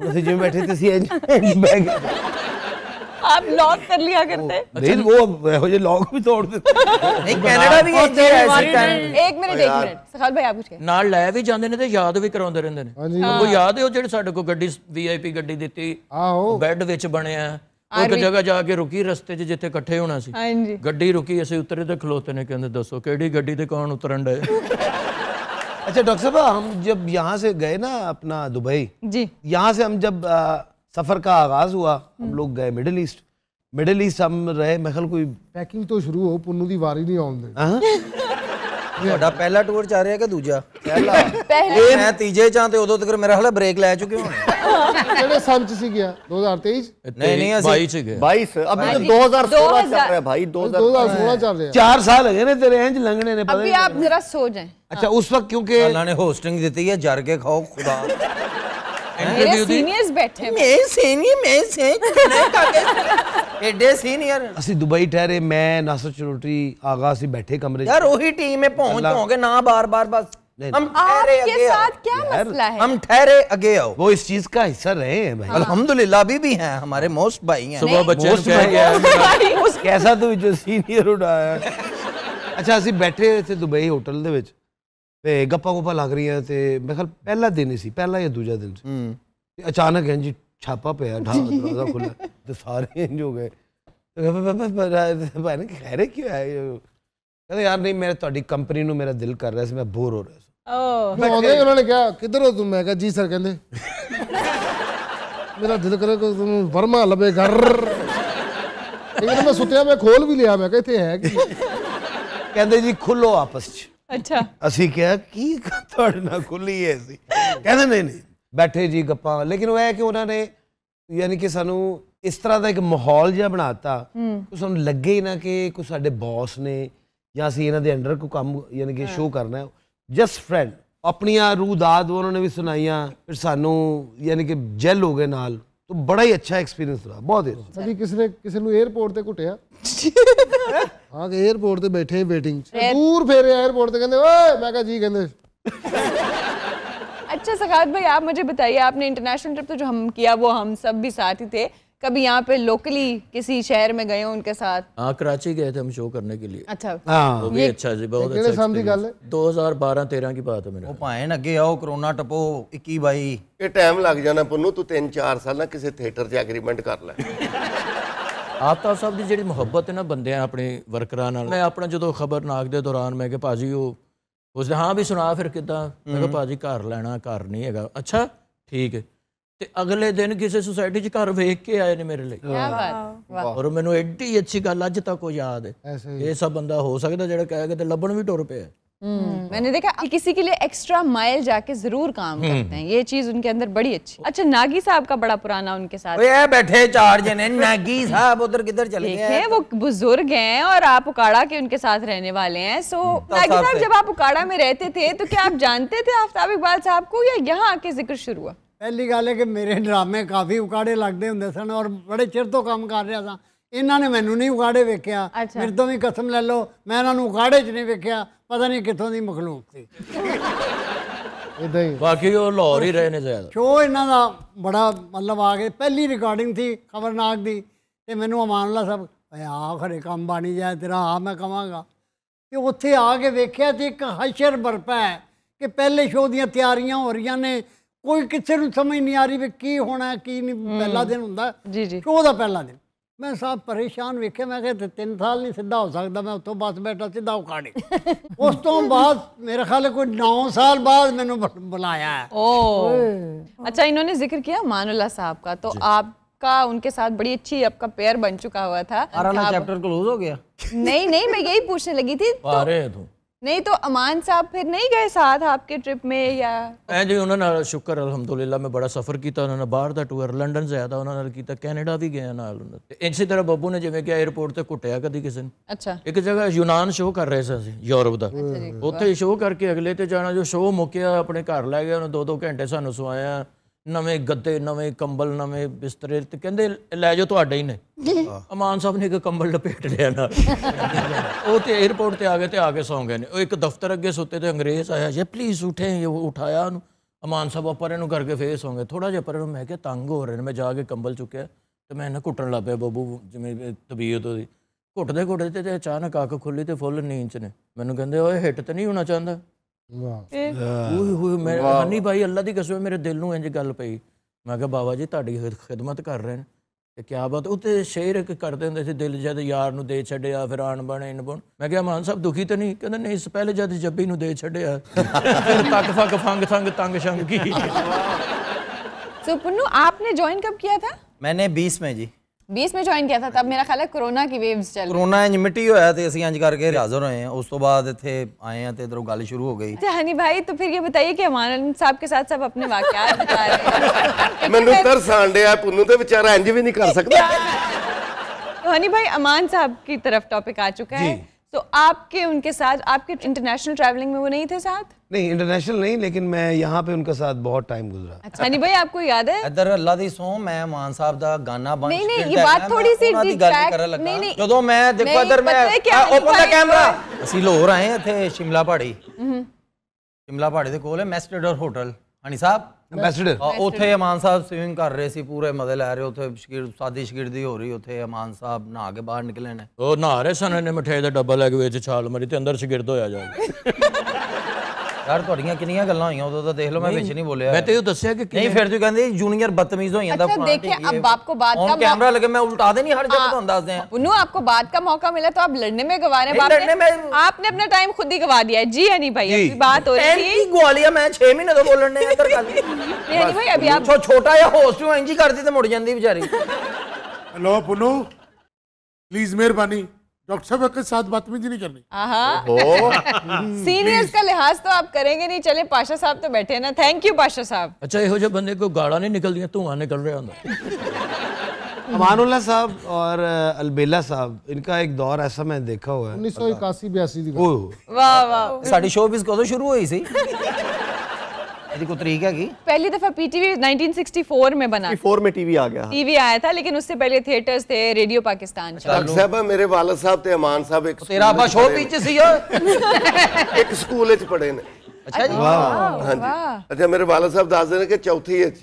[SPEAKER 4] ਅਸੀਂ ਜਿਵੇਂ ਬੈਠੇ ਤੇ ਸੀ ਬੈਗ
[SPEAKER 3] आप लॉक कर लिया करते?
[SPEAKER 4] ਨਹੀਂ ਉਹ ਇਹੋ ਜਿਹੇ ਲੋਕ ਵੀ ਤੋੜ ਦਿੱਤੇ।
[SPEAKER 6] नहीं कनाडा भी ऐसे टाइम।
[SPEAKER 3] एक मिनट सखाल भाई आप कुछ कहें?
[SPEAKER 2] ਨਾਲ ਲੈ ਵੀ ਜਾਂਦੇ ਨੇ ਤੇ ਯਾਦ ਵੀ ਕਰਾਉਂਦੇ ਰਹਿੰਦੇ ਨੇ।
[SPEAKER 5] ਹਾਂਜੀ।
[SPEAKER 2] ਉਹ ਯਾਦ ਹੈ ਉਹ ਜਿਹੜੇ ਸਾਡੇ ਕੋਲ ਗੱਡੀ VIP ਗੱਡੀ ਦਿੱਤੀ,
[SPEAKER 5] ਆਹੋ
[SPEAKER 2] ਬੈੱਡ ਵਿੱਚ ਬਣਿਆ, ਉਹ ਇੱਕ ਜਗ੍ਹਾ ਜਾ ਕੇ ਰੁਕੀ ਰਸਤੇ 'ਚ ਜਿੱਥੇ ਇਕੱਠੇ ਹੋਣਾ ਸੀ।
[SPEAKER 3] हाँ जी।
[SPEAKER 2] ਗੱਡੀ ਰੁਕੀ, ਅਸੀਂ ਉਤਰੇ ਤੇ ਖਲੋਤੇ ਨੇ, ਕਹਿੰਦੇ ਦੱਸੋ ਕਿਹੜੀ ਗੱਡੀ ਤੇ ਕੌਣ ਉਤਰਨ ਡਏ?
[SPEAKER 4] अच्छा डॉक्टर साहब हम जब यहाँ से गए ना अपना दुबई,
[SPEAKER 3] जी
[SPEAKER 4] यहाँ से हम जब सफर का आगाज हुआ, हम लोग गए मिडिल ईस्ट हम रहे, मैं ख्याल कोई
[SPEAKER 5] ਪੈਕਿੰਗ ਤੋਂ ਸ਼ੁਰੂ ਹੋ, ਪੁੰਨੂ ਦੀ ਵਾਰੀ ਨਹੀਂ ਆਉਣ ਦੇ।
[SPEAKER 4] हाँ?
[SPEAKER 6] ਤੁਹਾਡਾ ਪਹਿਲਾ ਟੂਰ ਚੱਲ ਰਿਹਾ ਕਿ ਦੂਜਾ?
[SPEAKER 3] पहले
[SPEAKER 6] ਮੈਂ ਤੀਜੇ ਚਾਂ ਤੇ ਉਦੋਂ ਤੱਕ ਮੇਰਾ ਹਾਲੇ ਬ੍ਰੇਕ ਲੈ ਚੁੱਕੇ ਹੋਣੇ।
[SPEAKER 5] ਕਿਹੜੇ ਸਾਲ ਚ ਸੀ ਗਿਆ 2023
[SPEAKER 6] नहीं,
[SPEAKER 2] 22 ਚ गया
[SPEAKER 8] 22 अभी तो 2016 चल रहा है भाई,
[SPEAKER 5] 2016 ਚੱਲ ਰਿਹਾ
[SPEAKER 4] 4 साल है ना तेरे इंज लंघने ने, पता
[SPEAKER 3] अभी आप जरा सो जाएं।
[SPEAKER 4] अच्छा उस वक्त क्योंकि
[SPEAKER 6] अल्लाह ने होस्टिंग दी है, जर के खाओ खुदा।
[SPEAKER 3] मेरे सीनियर्स बैठे हैं।
[SPEAKER 6] मैं सीनियर एडे सीनियर
[SPEAKER 4] ਅਸੀਂ ਦੁਬਈ ਠਹਿਰੇ, ਮੈਂ ਨਾਸਰ ਚਰੋਟੀ ਆਗਾ, ਅਸੀਂ ਬੈਠੇ ਕਮਰੇ 'ਚ।
[SPEAKER 6] यार वही टीम में पहुंच के ना बार बार बस हम ठहरे
[SPEAKER 3] आपके
[SPEAKER 6] आगे आओ,
[SPEAKER 3] साथ क्या मसला है?
[SPEAKER 6] हम ठहरे आगे आओ।
[SPEAKER 4] वो इस चीज का हिस्सा रहे हैं भाई।
[SPEAKER 6] अल्हम्दुलिल्लाह अभी भी हैं, हमारे मोस्ट भाई हैं।
[SPEAKER 2] सुबह बच्चे ਨੂੰ ਕਹਿ ਗਿਆ
[SPEAKER 4] कैसा तू जो सीनियर उड़ाया। अच्छा ਅਸੀਂ ਬੈਠੇ ਇੱਥੇ ਦੁਬਈ ਹੋਟਲ ਦੇ ਵਿੱਚ ਤੇ ਗੱਪਾਂ ਗੁੱਪਾਂ ਲੱਗ ਰਹੀਆਂ ਤੇ ਮੇਰੇ ਖਿਆਲ ਪਹਿਲਾ ਦਿਨ ਹੀ ਸੀ, ਪਹਿਲਾ ਜਾਂ ਦੂਜਾ ਦਿਨ ਸੀ। ਤੇ ਅਚਾਨਕ ਇੰਜ ਛਾਪਾ ਪਿਆ, ਦਰਵਾਜ਼ਾ ਖੁੱਲਾ ਤੇ ਸਾਰੇ ਇੰਜ ਹੋ ਗਏ। ਭਾਈ ਨੇ ਖੈਰੇ ਕਿਉਂ ਆਏ? ਕਹਿੰਦੇ ਯਾਰ ਨਹੀਂ, ਮੈਂ ਤੁਹਾਡੀ ਕੰਪਨੀ ਨੂੰ ਮੇਰਾ ਦਿਲ ਕਰ ਰਿਹਾ ਸੀ, ਮੈਂ ਬੋਰ ਹੋ ਰਿਹਾ ਸੀ।
[SPEAKER 5] ਉਹਨਾਂ ਨੇ ਕਿਹਾ ਕਿੱਧਰ ਹੋ ਤੂੰ? ਮੈਂ ਕਿਹਾ ਜੀ ਸਰ, ਕਹਿੰਦੇ ਮੇਰਾ ਦਿਲ ਕਰੇ ਕਿ ਤੈਨੂੰ ਵਰਮਾ ਲਵੇ ਘਰ। ਲੇਕਿਨ ਮੈਂ ਸੁੱਤਿਆ, ਮੈਂ ਖੋਲ ਵੀ ਲਿਆ, ਮੈਂ ਕਿਹਾ ਇੱਥੇ ਹੈ ਕੀ?
[SPEAKER 4] ਕਹਿੰਦੇ ਜੀ ਖੁੱਲੋ ਆਪਸ 'ਚ।
[SPEAKER 3] अच्छा
[SPEAKER 4] ਅਸੀਂ ਕਿਹਾ ਕੀ ਤੁਹਾਡੇ ਨਾਲ ਖੁੱਲੀ ਹੈ? ਅਸੀਂ ਕਹਿੰਦੇ ਨਹੀਂ ਬੈਠੇ ਜੀ ਗੱਪਾਂ। ਲੇਕਿਨ ਉਹ ਹੈ ਕਿ ਉਹਨਾਂ ਨੇ ਯਾਨੀ ਕਿ ਸਾਨੂੰ ਇਸ ਤਰ੍ਹਾਂ ਦਾ ਇੱਕ ਮਾਹੌਲ ਜਿਹਾ ਬਣਾਤਾ ਕਿ ਸਾਨੂੰ ਲੱਗੇ ਹੀ ਨਾ ਕਿ ਕੋਈ ਸਾਡੇ ਬੌਸ ਨੇ ਜਾਂ ਅਸੀਂ ਇਹਨਾਂ ਦੇ ਅੰਡਰ ਕੋਈ ਕੰਮ ਯਾਨੀ ਕਿ ਸ਼ੋਅ ਕਰਨਾ। ਜਸਟ ਫਰੈਂਡ, ਆਪਣੀਆਂ ਰੂਹਦਾਦ ਉਹਨਾਂ ਨੇ ਵੀ ਸੁਣਾਈਆਂ, ਫਿਰ ਸਾਨੂੰ ਯਾਨੀ ਕਿ ਜੈਲ ਹੋ ਗਏ ਨਾਲ। तो बड़ा ही अच्छा एक्सपीरियंस रहा, बहुत ही।
[SPEAKER 5] कभी किसी ने एयरपोर्ट ते कुटिया हाँ कि एयरपोर्ट ते बैठे वेटिंग दूर फेरे एयरपोर्ट ते कहंदे ओए, मैं कहा जी, कहंदे।
[SPEAKER 3] अच्छा सखावत भाई, आप मुझे बताइए, आपने इंटरनेशनल ट्रिप तो जो हम किया वो हम सब भी साथ ही थे, कभी यहाँ पे लोकली किसी शहर में गए हो उनके साथ?
[SPEAKER 2] हाँ, कराची गए थे हम शो करने के लिए।
[SPEAKER 3] अच्छा
[SPEAKER 4] हाँ,
[SPEAKER 2] वो भी अच्छा जी, बहुत अच्छा एक्सपीरियंस। 2012-13 की बात है मेरा।
[SPEAKER 6] ਉਹ ਭਾਵੇਂ ਅੱਗੇ ਆਓ, ਕਰੋਨਾ ਟਪੋ 21-22
[SPEAKER 8] ਇਹ ਟਾਈਮ ਲੱਗ ਜਾਣਾ ਪੁੰਨੂ, ਤੂੰ 3-4 ਸਾਲ ਨਾ ਕਿਸੇ ਥੀਏਟਰ 'ਚ ਐਗਰੀਮੈਂਟ ਕਰ ਲੈ।
[SPEAKER 2] ਆਫਤਾਬ ਸਾਹਿਬ ਦੀ ਜਿਹੜੀ ਮੁਹੱਬਤ ਹੈ ਨਾ ਬੰਦਿਆਂ ਆਪਣੇ ਵਰਕਰਾਂ ਨਾਲ। ਮੈਂ ਆਪਣਾ ਜਦੋਂ ਖਬਰਨਾਕ ਦੇ ਦੌਰਾਨ ਮੈਂ ਕਿਹਾ ਭਾਜੀ ਉਹ ਉਸਨੇ ਹਾਂ ਵੀ ਸੁਣਾ ਫਿਰ ਕਿੱਦਾਂ? ਮੈਂ ਕਿਹਾ ਭਾਜੀ ਘਰ ਲੈਣਾ, ਘਰ ਨਹੀਂ ਹੈਗਾ। ਅੱਛਾ ਠੀਕ ਹੈ। ਤੇ ਅਗਲੇ ਦਿਨ ਕਿਸੇ ਸੁਸਾਇਟੀ 'ਚ ਘਰ ਵੇਖ ਕੇ ਆਏ ਨੇ ਮੇਰੇ ਲਈ।
[SPEAKER 3] क्या बात, वाह।
[SPEAKER 2] ਔਰ ਮੈਨੂੰ ਐਡੀ ਅੱਛੀ ਗੱਲ ਅੱਜ ਤੱਕ ਉਹ ਯਾਦ ਹੈ। ਇਹ ਸਭ ਬੰਦਾ ਹੋ ਸਕਦਾ ਜਿਹੜਾ ਕਹੇਗਾ ਤੇ ਲੱਭਣ ਵੀ ਟੁਰ ਪਿਆ।
[SPEAKER 3] मैंने देखा कि किसी के लिए एक्स्ट्रा माइल जाके जरूर काम करते हैं, ये चीज उनके अंदर बड़ी अच्छी। अच्छा, नागी साहब का बड़ा पुराना उनके साथ।
[SPEAKER 6] ओए बैठे 4 जने, नागी साहब उधर किधर चले गए?
[SPEAKER 3] देखें, वो बुजुर्ग हैं और आप उकाड़ा के उनके साथ रहने वाले हैं। सो नागी साहब, जब आप उकाड़ा में रहते थे तो क्या आप जानते थे आफ्ताब इकबाल साहब को, या यहाँ आके जिक्र शुरू हुआ?
[SPEAKER 7] ਪਹਿਲੀ ਗੱਲ ਹੈ ਕਿ ਮੇਰੇ ਡਰਾਮੇ ਕਾਫੀ ਉਕਾੜੇ ਲੱਗਦੇ ਹੁੰਦੇ ਸਨ ਔਰ ਬੜੇ ਚਿਰ ਤੋਂ ਕੰਮ ਕਰ ਰਿਹਾ ਸਾਂ। ਇਹਨਾਂ ਨੇ ਮੈਨੂੰ ਨਹੀਂ ਉਕਾੜੇ ਵੇਖਿਆ, ਮੇਰੇ ਤੋਂ ਵੀ ਕਸਮ ਲੈ ਲਓ, ਮੈਂ ਇਹਨਾਂ ਨੂੰ ਉਕਾੜੇ 'ਚ ਨਹੀਂ ਵੇਖਿਆ। ਪਤਾ ਨਹੀਂ ਕਿੱਥੋਂ ਦੀ ਮਖਲੂਕ ਸੀ।
[SPEAKER 5] ਇਦਾਂ ਹੀ
[SPEAKER 2] ਬਾਕੀ ਉਹ ਲਾਹੌਰ ਹੀ ਰਹੇ ਨੇ ਜ਼ਿਆਦਾ।
[SPEAKER 7] ਸ਼ੋਅ ਇਹਨਾਂ ਦਾ ਬੜਾ ਮਤਲਬ ਆ ਗਏ। ਪਹਿਲੀ ਰਿਕਾਰਡਿੰਗ ਸੀ ਖਬਰਨਾਕ ਦੀ ਤੇ ਮੈਨੂੰ ਅਮਾਨੁੱਲਾ ਸਾਹਿਬ ਆ ਖਰੇ ਕੰਮ ਬਾਣੀ ਜਾਏ ਤੇਰਾ, ਆ ਮੈਂ ਕਵਾਂਗਾ। ਤੇ ਉੱਥੇ ਆ ਕੇ ਵੇਖਿਆ ਤੇ ਇੱਕ ਹਸ਼ਰ ਬਰਪਾ ਹੈ ਕਿ ਪਹਿਲੇ ਸ਼ੋਅ ਦੀਆਂ ਤਿਆਰੀਆਂ ਹੋ ਰਹੀਆਂ ਨੇ, ਕੋਈ ਕਿਸੇ ਨੂੰ ਸਮਝ ਨਹੀਂ ਆ ਰਹੀ ਵੀ ਕੀ ਹੋਣਾ ਕੀ ਨਹੀਂ। ਪਹਿਲਾ ਦਿਨ ਹੁੰਦਾ ਸ਼ੋਅ ਦਾ ਪਹਿਲਾ ਦਿਨ। ਮੈਂ ਸਾਬ ਪਰੇਸ਼ਾਨ ਵੇਖਿਆ, ਮੈਂ ਕਿਹਾ 3 ਸਾਲ ਨਹੀਂ ਸਿੱਧਾ ਹੋ ਸਕਦਾ। ਮੈਂ ਉੱਥੋਂ ਬੱਸ ਬੈਠਾ ਸਿੱਧਾ ਉਕਾੜੇ। ਉਸ ਤੋਂ ਬਾਅਦ ਮੇਰੇ ख्याल ਕੋਈ 9 साल बाद मैंने बुलाया है।
[SPEAKER 3] ओह अच्छा, इन्होंने जिक्र किया मानुल्लाह साहब का, तो आपका उनके साथ बड़ी अच्छी आपका पेयर बन चुका हुआ था।
[SPEAKER 6] चैप्टर क्लोज हो गया?
[SPEAKER 3] नहीं, मैं यही पूछने लगी थी। नहीं तो अमान साहब फिर नहीं गए साथ आपके ट्रिप में या?
[SPEAKER 2] जी उन्होंने शुक्र अल्हम्दुलिल्लाह मैं बड़ा सफ़र किया। उन्होंने बाहर का टूर लंडन से आया था, उन्होंने किया कैनेडा भी गया नाल। इसी तरह बब्बू ने जिवें कि एयरपोर्ट ते कुटिया कदी किसी ने।
[SPEAKER 3] अच्छा,
[SPEAKER 2] एक जगह यूनान शो कर रहे थे यूरोप का, उत्थे शो करके अगले ते जाना, जो शो मुक्या अपने घर लै गया। उन्हें 2-2 घंटे सानू सुआया, नवे गद्दे, नवे कंबल, नवे बिस्तरे। ते कहंदे लै जाओ तुहाडे ही ने। अमान साहब ने एक कंबल लपेट लिया ना। वो तो एयरपोर्ट ते आ गए, आके सौ गए ने। एक दफ्तर अगे सुते थे, अंग्रेज आया, ये प्लीज़ उठे, ये उठाया उन्होंने। अमान साहब पर इनू करके फेर सौ गए। थोड़ा जिहा पर मैं क्या तंग हो रहे हैं, मैं जाके कंबल चुक्या तो मैं इन्हें घुटन लग पिया। बब्बू जिवें तबीयत होती घुटते घुटते तो अचानक अख खुली तो फुल नींद च ने। मैनू कहंदे ओए हिट तो नहीं होना चाहता? मैं हनी भाई अल्लाह दी कसम मेरे दिल नूं इंज गल पई। मैं कहा बाबा जी तुहाडी खिदमत कर रहे हैं ते क्या बात। उत्ते शेर एक करदे हुंदे सी, दिल जद यार नूं दे छड्डिया फिर आण बने इन बन। मैं कहा मान साहब दुखी तो नहीं? कहंदे नहीं, इस पहले जद जब्बी नूं दे छड्डिया फिर तक फक फंग थंग तंग शंग की।
[SPEAKER 3] सो पुन्नू आपने ज्वाइन कब किया था?
[SPEAKER 6] मैंने 20 में जी।
[SPEAKER 3] 20 में ज्वाइन किया था, तब मेरा ख्याल है कोरोना की वेव्स चल
[SPEAKER 6] कोरोना इंज मिट्टी होया ते ਅਸੀਂ ਇੰਜ ਕਰਕੇ ਹਾਜ਼ਰ ਹੋਏ ਆ। ਉਸ ਤੋਂ ਬਾਅਦ ਇੱਥੇ ਆਏ ਆ ਤੇ ਇਧਰੋਂ ਗੱਲ ਸ਼ੁਰੂ ਹੋ ਗਈ।
[SPEAKER 3] अच्छा हनी भाई, तो फिर ये बताइए कि अमान साहब के साथ सब अपने वाकयात बता रहे हैं।
[SPEAKER 8] ਮੈਨੂੰ ਤਰਸ ਆਣ ਡਿਆ ਪੁੰਨੂ ਤੇ ਵਿਚਾਰਾ ਇੰਜ ਵੀ ਨਹੀਂ ਕਰ ਸਕਦਾ।
[SPEAKER 3] तो हनी भाई, अमान साहब की तरफ टॉपिक आ चुका है, तो आपके उनके साथ, आपके इंटरनेशनल ट्रैवलिंग में वो नहीं थे साथ?
[SPEAKER 4] नहीं, इंटरनेशनल नहीं, लेकिन मैं यहाँ पे उनके साथ बहुत टाइम गुजरा।
[SPEAKER 3] अच्छा हनी भाई, आपको याद है?
[SPEAKER 6] ਇੱਧਰ ਅੱਲਾ ਦੀ ਸੌਂ ਮੈਂ ਮਾਨ ਸਾਹਿਬ ਦਾ ਗਾਣਾ ਬੰਦ
[SPEAKER 3] नहीं नहीं, ये बात थोड़ी सी नहीं नहीं,
[SPEAKER 6] ਜਦੋਂ ਮੈਂ ਦੇਖੋ ਇੱਧਰ ਮੈਂ ਓਪਨ ਦਾ ਕੈਮਰਾ, ਅਸੀਂ ਲਾਹੌਰ ਆਏ ਇੱਥੇ ਸ਼ਿਮਲਾ ਪਹਾੜੀ, ਸ਼ਿਮਲਾ ਪਹਾੜੀ ਦੇ ਕੋਲ ਹੈ ਮੈਸਟਰਡਰ ਹੋਟਲ। ਹਨੀ ਸਾਹਿਬ
[SPEAKER 4] ਐਂਬੈਸਡਰ,
[SPEAKER 6] ਉੱਥੇ ਅਮਾਨ ਸਾਹਿਬ ਸਵਿਮਿੰਗ ਕਰ ਰਹੇ ਸੀ, ਪੂਰੇ ਮਜ਼ੇ ਲੈ ਰਹੇ। ਉੱਥੇ ਸਾਦੀ ਸ਼ਗਿਰਦੀ ਹੋ ਰਹੀ, ਉੱਥੇ ਅਮਾਨ ਸਾਹਿਬ ਨਹਾ ਕੇ ਬਾਹਰ ਨਿਕਲੇ ਨੇ।
[SPEAKER 2] ਉਹ ਨਹਾ ਰਹੇ ਸਨ, ਇਹਨੇ ਮਠਿਆਈ ਦਾ ਡੱਬਾ ਲੈ ਕੇ ਵਿੱਚ ਛਾਲ ਮਾਰੀ ਤੇ ਅੰਦਰ ਸ਼ਗਿਰਦ ਹੋਇਆ ਜਾਏ।
[SPEAKER 6] ਯਾਰ ਤੁਹਾਡੀਆਂ ਕਿੰਨੀਆਂ ਗੱਲਾਂ ਹੋਈਆਂ ਉਦੋਂ ਤਾਂ ਦੇਖ ਲਓ, ਮੈਂ ਵਿੱਚ ਨਹੀਂ ਬੋਲਿਆ।
[SPEAKER 2] ਮੈਂ ਤੇ ਇਹ ਦੱਸਿਆ ਕਿ
[SPEAKER 6] ਨਹੀਂ, ਫਿਰ ਤੂੰ ਕਹਿੰਦੇ ਜੂਨੀਅਰ ਬਦਤਮੀਜ਼ ਹੋ ਜਾਂਦਾ।
[SPEAKER 3] अच्छा देखिए, अब आपको बात का
[SPEAKER 6] कैमरा लगे मैं उल्टा दे नहीं हर जगह तो अंदाज दें।
[SPEAKER 3] पुन्नू, आपको बात का मौका मिला तो आप लड़ने में गवा रहे हैं।
[SPEAKER 6] लड़ने में
[SPEAKER 3] आपने अपना टाइम खुद ही गवा दिया है। जी हनी भाई, अभी बात हो रही थी
[SPEAKER 6] ग्वालिया मैं 6 महीने तो बोलने इधर कर
[SPEAKER 3] नहीं हनी भाई, अभी आप
[SPEAKER 6] छोटा या होस्ट हूं इंजी करती तो मुड़ जाती बेचारी।
[SPEAKER 5] हेलो पुन्नू, प्लीज मेहरबानी डॉक्टर साहब के साथ बदतमीजी नहीं करनी।
[SPEAKER 3] सीनियर्स का लिहाज तो आप करेंगे नहीं। चले, पाशा साहब तो बैठे हैं ना। थैंक यू पाशा साहब।
[SPEAKER 2] अच्छा, ਇਹੋ ਜਿਹੇ ਬੰਦੇ को गाड़ा नहीं निकलदियां, धुआं निकल रहा ਹੁੰਦਾ।
[SPEAKER 4] अमानुल्लाह साहब और अलबेला साहब, इनका एक दौर ऐसा मैं देखा हुआ है
[SPEAKER 5] 1981-82 ਦੀ
[SPEAKER 4] ओह,
[SPEAKER 3] वाह वाह।
[SPEAKER 6] साडी शोबिज़ कदों शुरू हुई सी? ਇਹਦੀ ਕੋਈ ਤਰੀਕ ਹੈਗੀ?
[SPEAKER 3] पहली दफा पीटीवी 1964 में बना।
[SPEAKER 9] 4 में टीवी आ गया।
[SPEAKER 3] टीवी आया था, लेकिन उससे पहले थिएटर्स थे, रेडियो पाकिस्तान चला।
[SPEAKER 8] ਡਾਕਟਰ ਸਾਹਿਬ, ਮੇਰੇ ਵਾਲਦ ਸਾਹਿਬ ਤੇ ਅਮਾਨ ਸਾਹਿਬ ਇੱਕ
[SPEAKER 6] ਤੇਰਾ ਆਪਾ ਸ਼ੋਬਿਜ਼ ਚ ਸੀ ਓਏ।
[SPEAKER 8] ਇੱਕ ਸਕੂਲ ਵਿੱਚ ਪੜ੍ਹੇ ਨੇ।
[SPEAKER 6] ਅੱਛਾ ਜੀ,
[SPEAKER 8] ਹਾਂਜੀ। ਅੱਛਾ, ਮੇਰੇ ਵਾਲਦ ਸਾਹਿਬ ਦੱਸਦੇ ਨੇ ਕਿ ਚੌਥੀ ਵਿੱਚ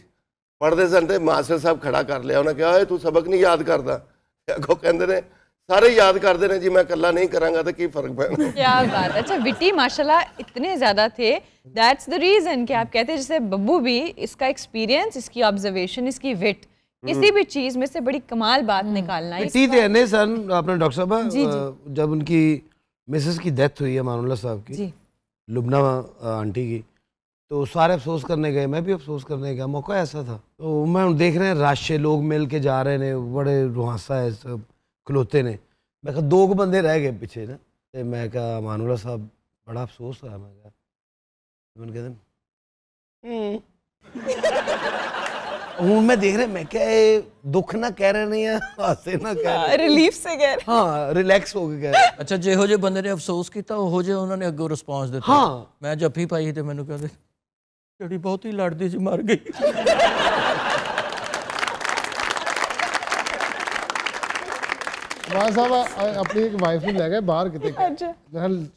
[SPEAKER 8] ਪੜ੍ਹਦੇ ਸਨ ਤੇ ਮਾਸਟਰ ਸਾਹਿਬ ਖੜਾ ਕਰ ਲਿਆ। ਉਹਨੇ ਕਿਹਾ, ਓਏ ਤੂੰ ਸਬਕ ਨਹੀਂ ਯਾਦ ਕਰਦਾ? ਅੱਗੋਂ ਕਹਿੰਦੇ ਨੇ सारे याद करते हैं जी, मैं कल्ला नहीं करांगा तो की फर्क पैना।
[SPEAKER 3] क्या बात। अच्छा, विटी माशाल्लाह इतने ज्यादा थे, दैट्स द रीजन कि आप कहते हैं जैसे बब्बू भी, इसका एक्सपीरियंस, इसकी ऑब्जर्वेशन, इसकी विट, किसी भी चीज में से बड़ी कमाल बात निकालना है।
[SPEAKER 4] थे ने सन अपने डॉक्टर साहब, जब उनकी मिसेस की डेथ हुई है अमानुल्लाह साहब की, लुबना आंटी की, तो सारे अफसोस करने गए, मैं भी अफसोस करने गया। मौका ऐसा था, तो मैं देख रहे हैं राशे लोग मिल के जा रहे हैं, बड़े रुहासा है सब खलोते ने। मैं कहा 2 बंदे रह गए पीछे ना, तो मैं कहा अमानुल्लाह साहब बड़ा अफसोस है। मैं कहा, मैंने कहते हूँ मैं देख रहे, मैं क्या दुख ना कह रहे नहीं है, हासे ना कह रहे,
[SPEAKER 3] रिलीफ से कह रहे,
[SPEAKER 4] हाँ रिलैक्स हो गए।
[SPEAKER 2] अच्छा, ਜਿਹੋ ਜਿਹੇ ਬੰਦੇ ਨੇ ਅਫਸੋਸ ਕੀਤਾ, ਉਹੋ ਜਿਹੇ ਉਹਨਾਂ ਨੇ ਅੱਗੋਂ ਰਿਸਪੌਂਸ ਦਿੱਤਾ।
[SPEAKER 4] ਹਾਂ,
[SPEAKER 2] ਮੈਂ ਜੱਫੀ ਪਾਈ ਤੇ ਮੈਨੂੰ ਕਹਿੰਦੇ ਜਿਹੜੀ ਬਹੁਤੀ ਲੜਦੀ ਸੀ ਮਰ ਗਈ।
[SPEAKER 5] ਅਮਾਨ ਸਾਹਿਬ ਆਪਣੀ ਇੱਕ ਵਾਈਫ ਨੂੰ ਲੈ ਗਏ ਬਾਹਰ ਕਿਤੇ, ਅੱਛਾ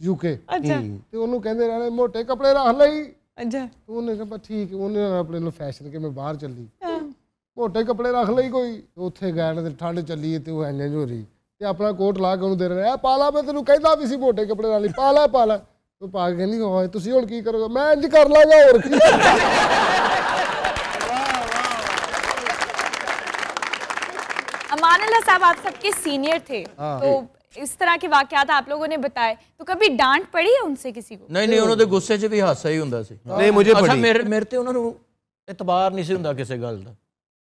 [SPEAKER 5] ਯੂਕੇ,
[SPEAKER 3] ਅੱਛਾ,
[SPEAKER 5] ਤੇ ਉਹਨੂੰ ਕਹਿੰਦੇ ਰਹਿਣੇ ਮੋਟੇ ਕੱਪੜੇ ਰੱਖ ਲਈ।
[SPEAKER 3] ਅੱਛਾ,
[SPEAKER 5] ਉਹਨੇ ਕਿਹਾ ਠੀਕ, ਉਹਨੇ ਆਪਣੇ ਨੂੰ ਫੈਸ਼ਨ ਕੇ ਮੈਂ ਬਾਹਰ ਚੱਲੀ, ਮੋਟੇ ਕੱਪੜੇ ਰੱਖ ਲਈ ਕੋਈ। ਉੱਥੇ ਗਏ ਨਾ ਤੇ ਠੰਡ ਚੱਲੀ ਤੇ ਉਹ ਇੰਜ ਹੋ ਰਹੀ, ਤੇ ਆਪਣਾ ਕੋਟ ਲਾ ਕੇ ਉਹਨੂੰ ਦੇ ਰਹੇ, ਪਾ ਲਾ, ਮੈਂ ਤੈਨੂੰ ਕਹਿੰਦਾ ਵੀ ਸੀ ਮੋਟੇ ਕੱਪੜੇ ਨਾਲ, ਪਾ ਲਾ ਪਾ ਲਾ। ਉਹ ਪਾ ਕੇ ਕਹਿੰਦੀ, ਹੋਏ ਤੁਸੀਂ ਹੁਣ ਕੀ ਕਰੋਗੇ? ਮੈਂ ਇੰਜ ਕਰ ਲਾਂਗਾ, ਹੋਰ ਕੀ।
[SPEAKER 10] अमानुल्लाह साहब, आप सबके सीनियर थे, तो इस तरह के वाकयात आप लोगों ने बताए, तो कभी डांट पड़ी है उनसे किसी को?
[SPEAKER 2] नहीं नहीं, ਉਹਨਾਂ ਦੇ ਗੁੱਸੇ 'ਚ ਵੀ ਹਾਸਾ ਹੀ ਹੁੰਦਾ ਸੀ।
[SPEAKER 4] नहीं मुझे
[SPEAKER 2] ਅੱਛਾ,
[SPEAKER 4] पड़ी।
[SPEAKER 2] ਮੇਰੇ ਤੇ ਉਹਨਾਂ ਨੂੰ ਇਤਬਾਰ ਨਹੀਂ ਸੀ ਹੁੰਦਾ ਕਿਸੇ ਗੱਲ ਦਾ।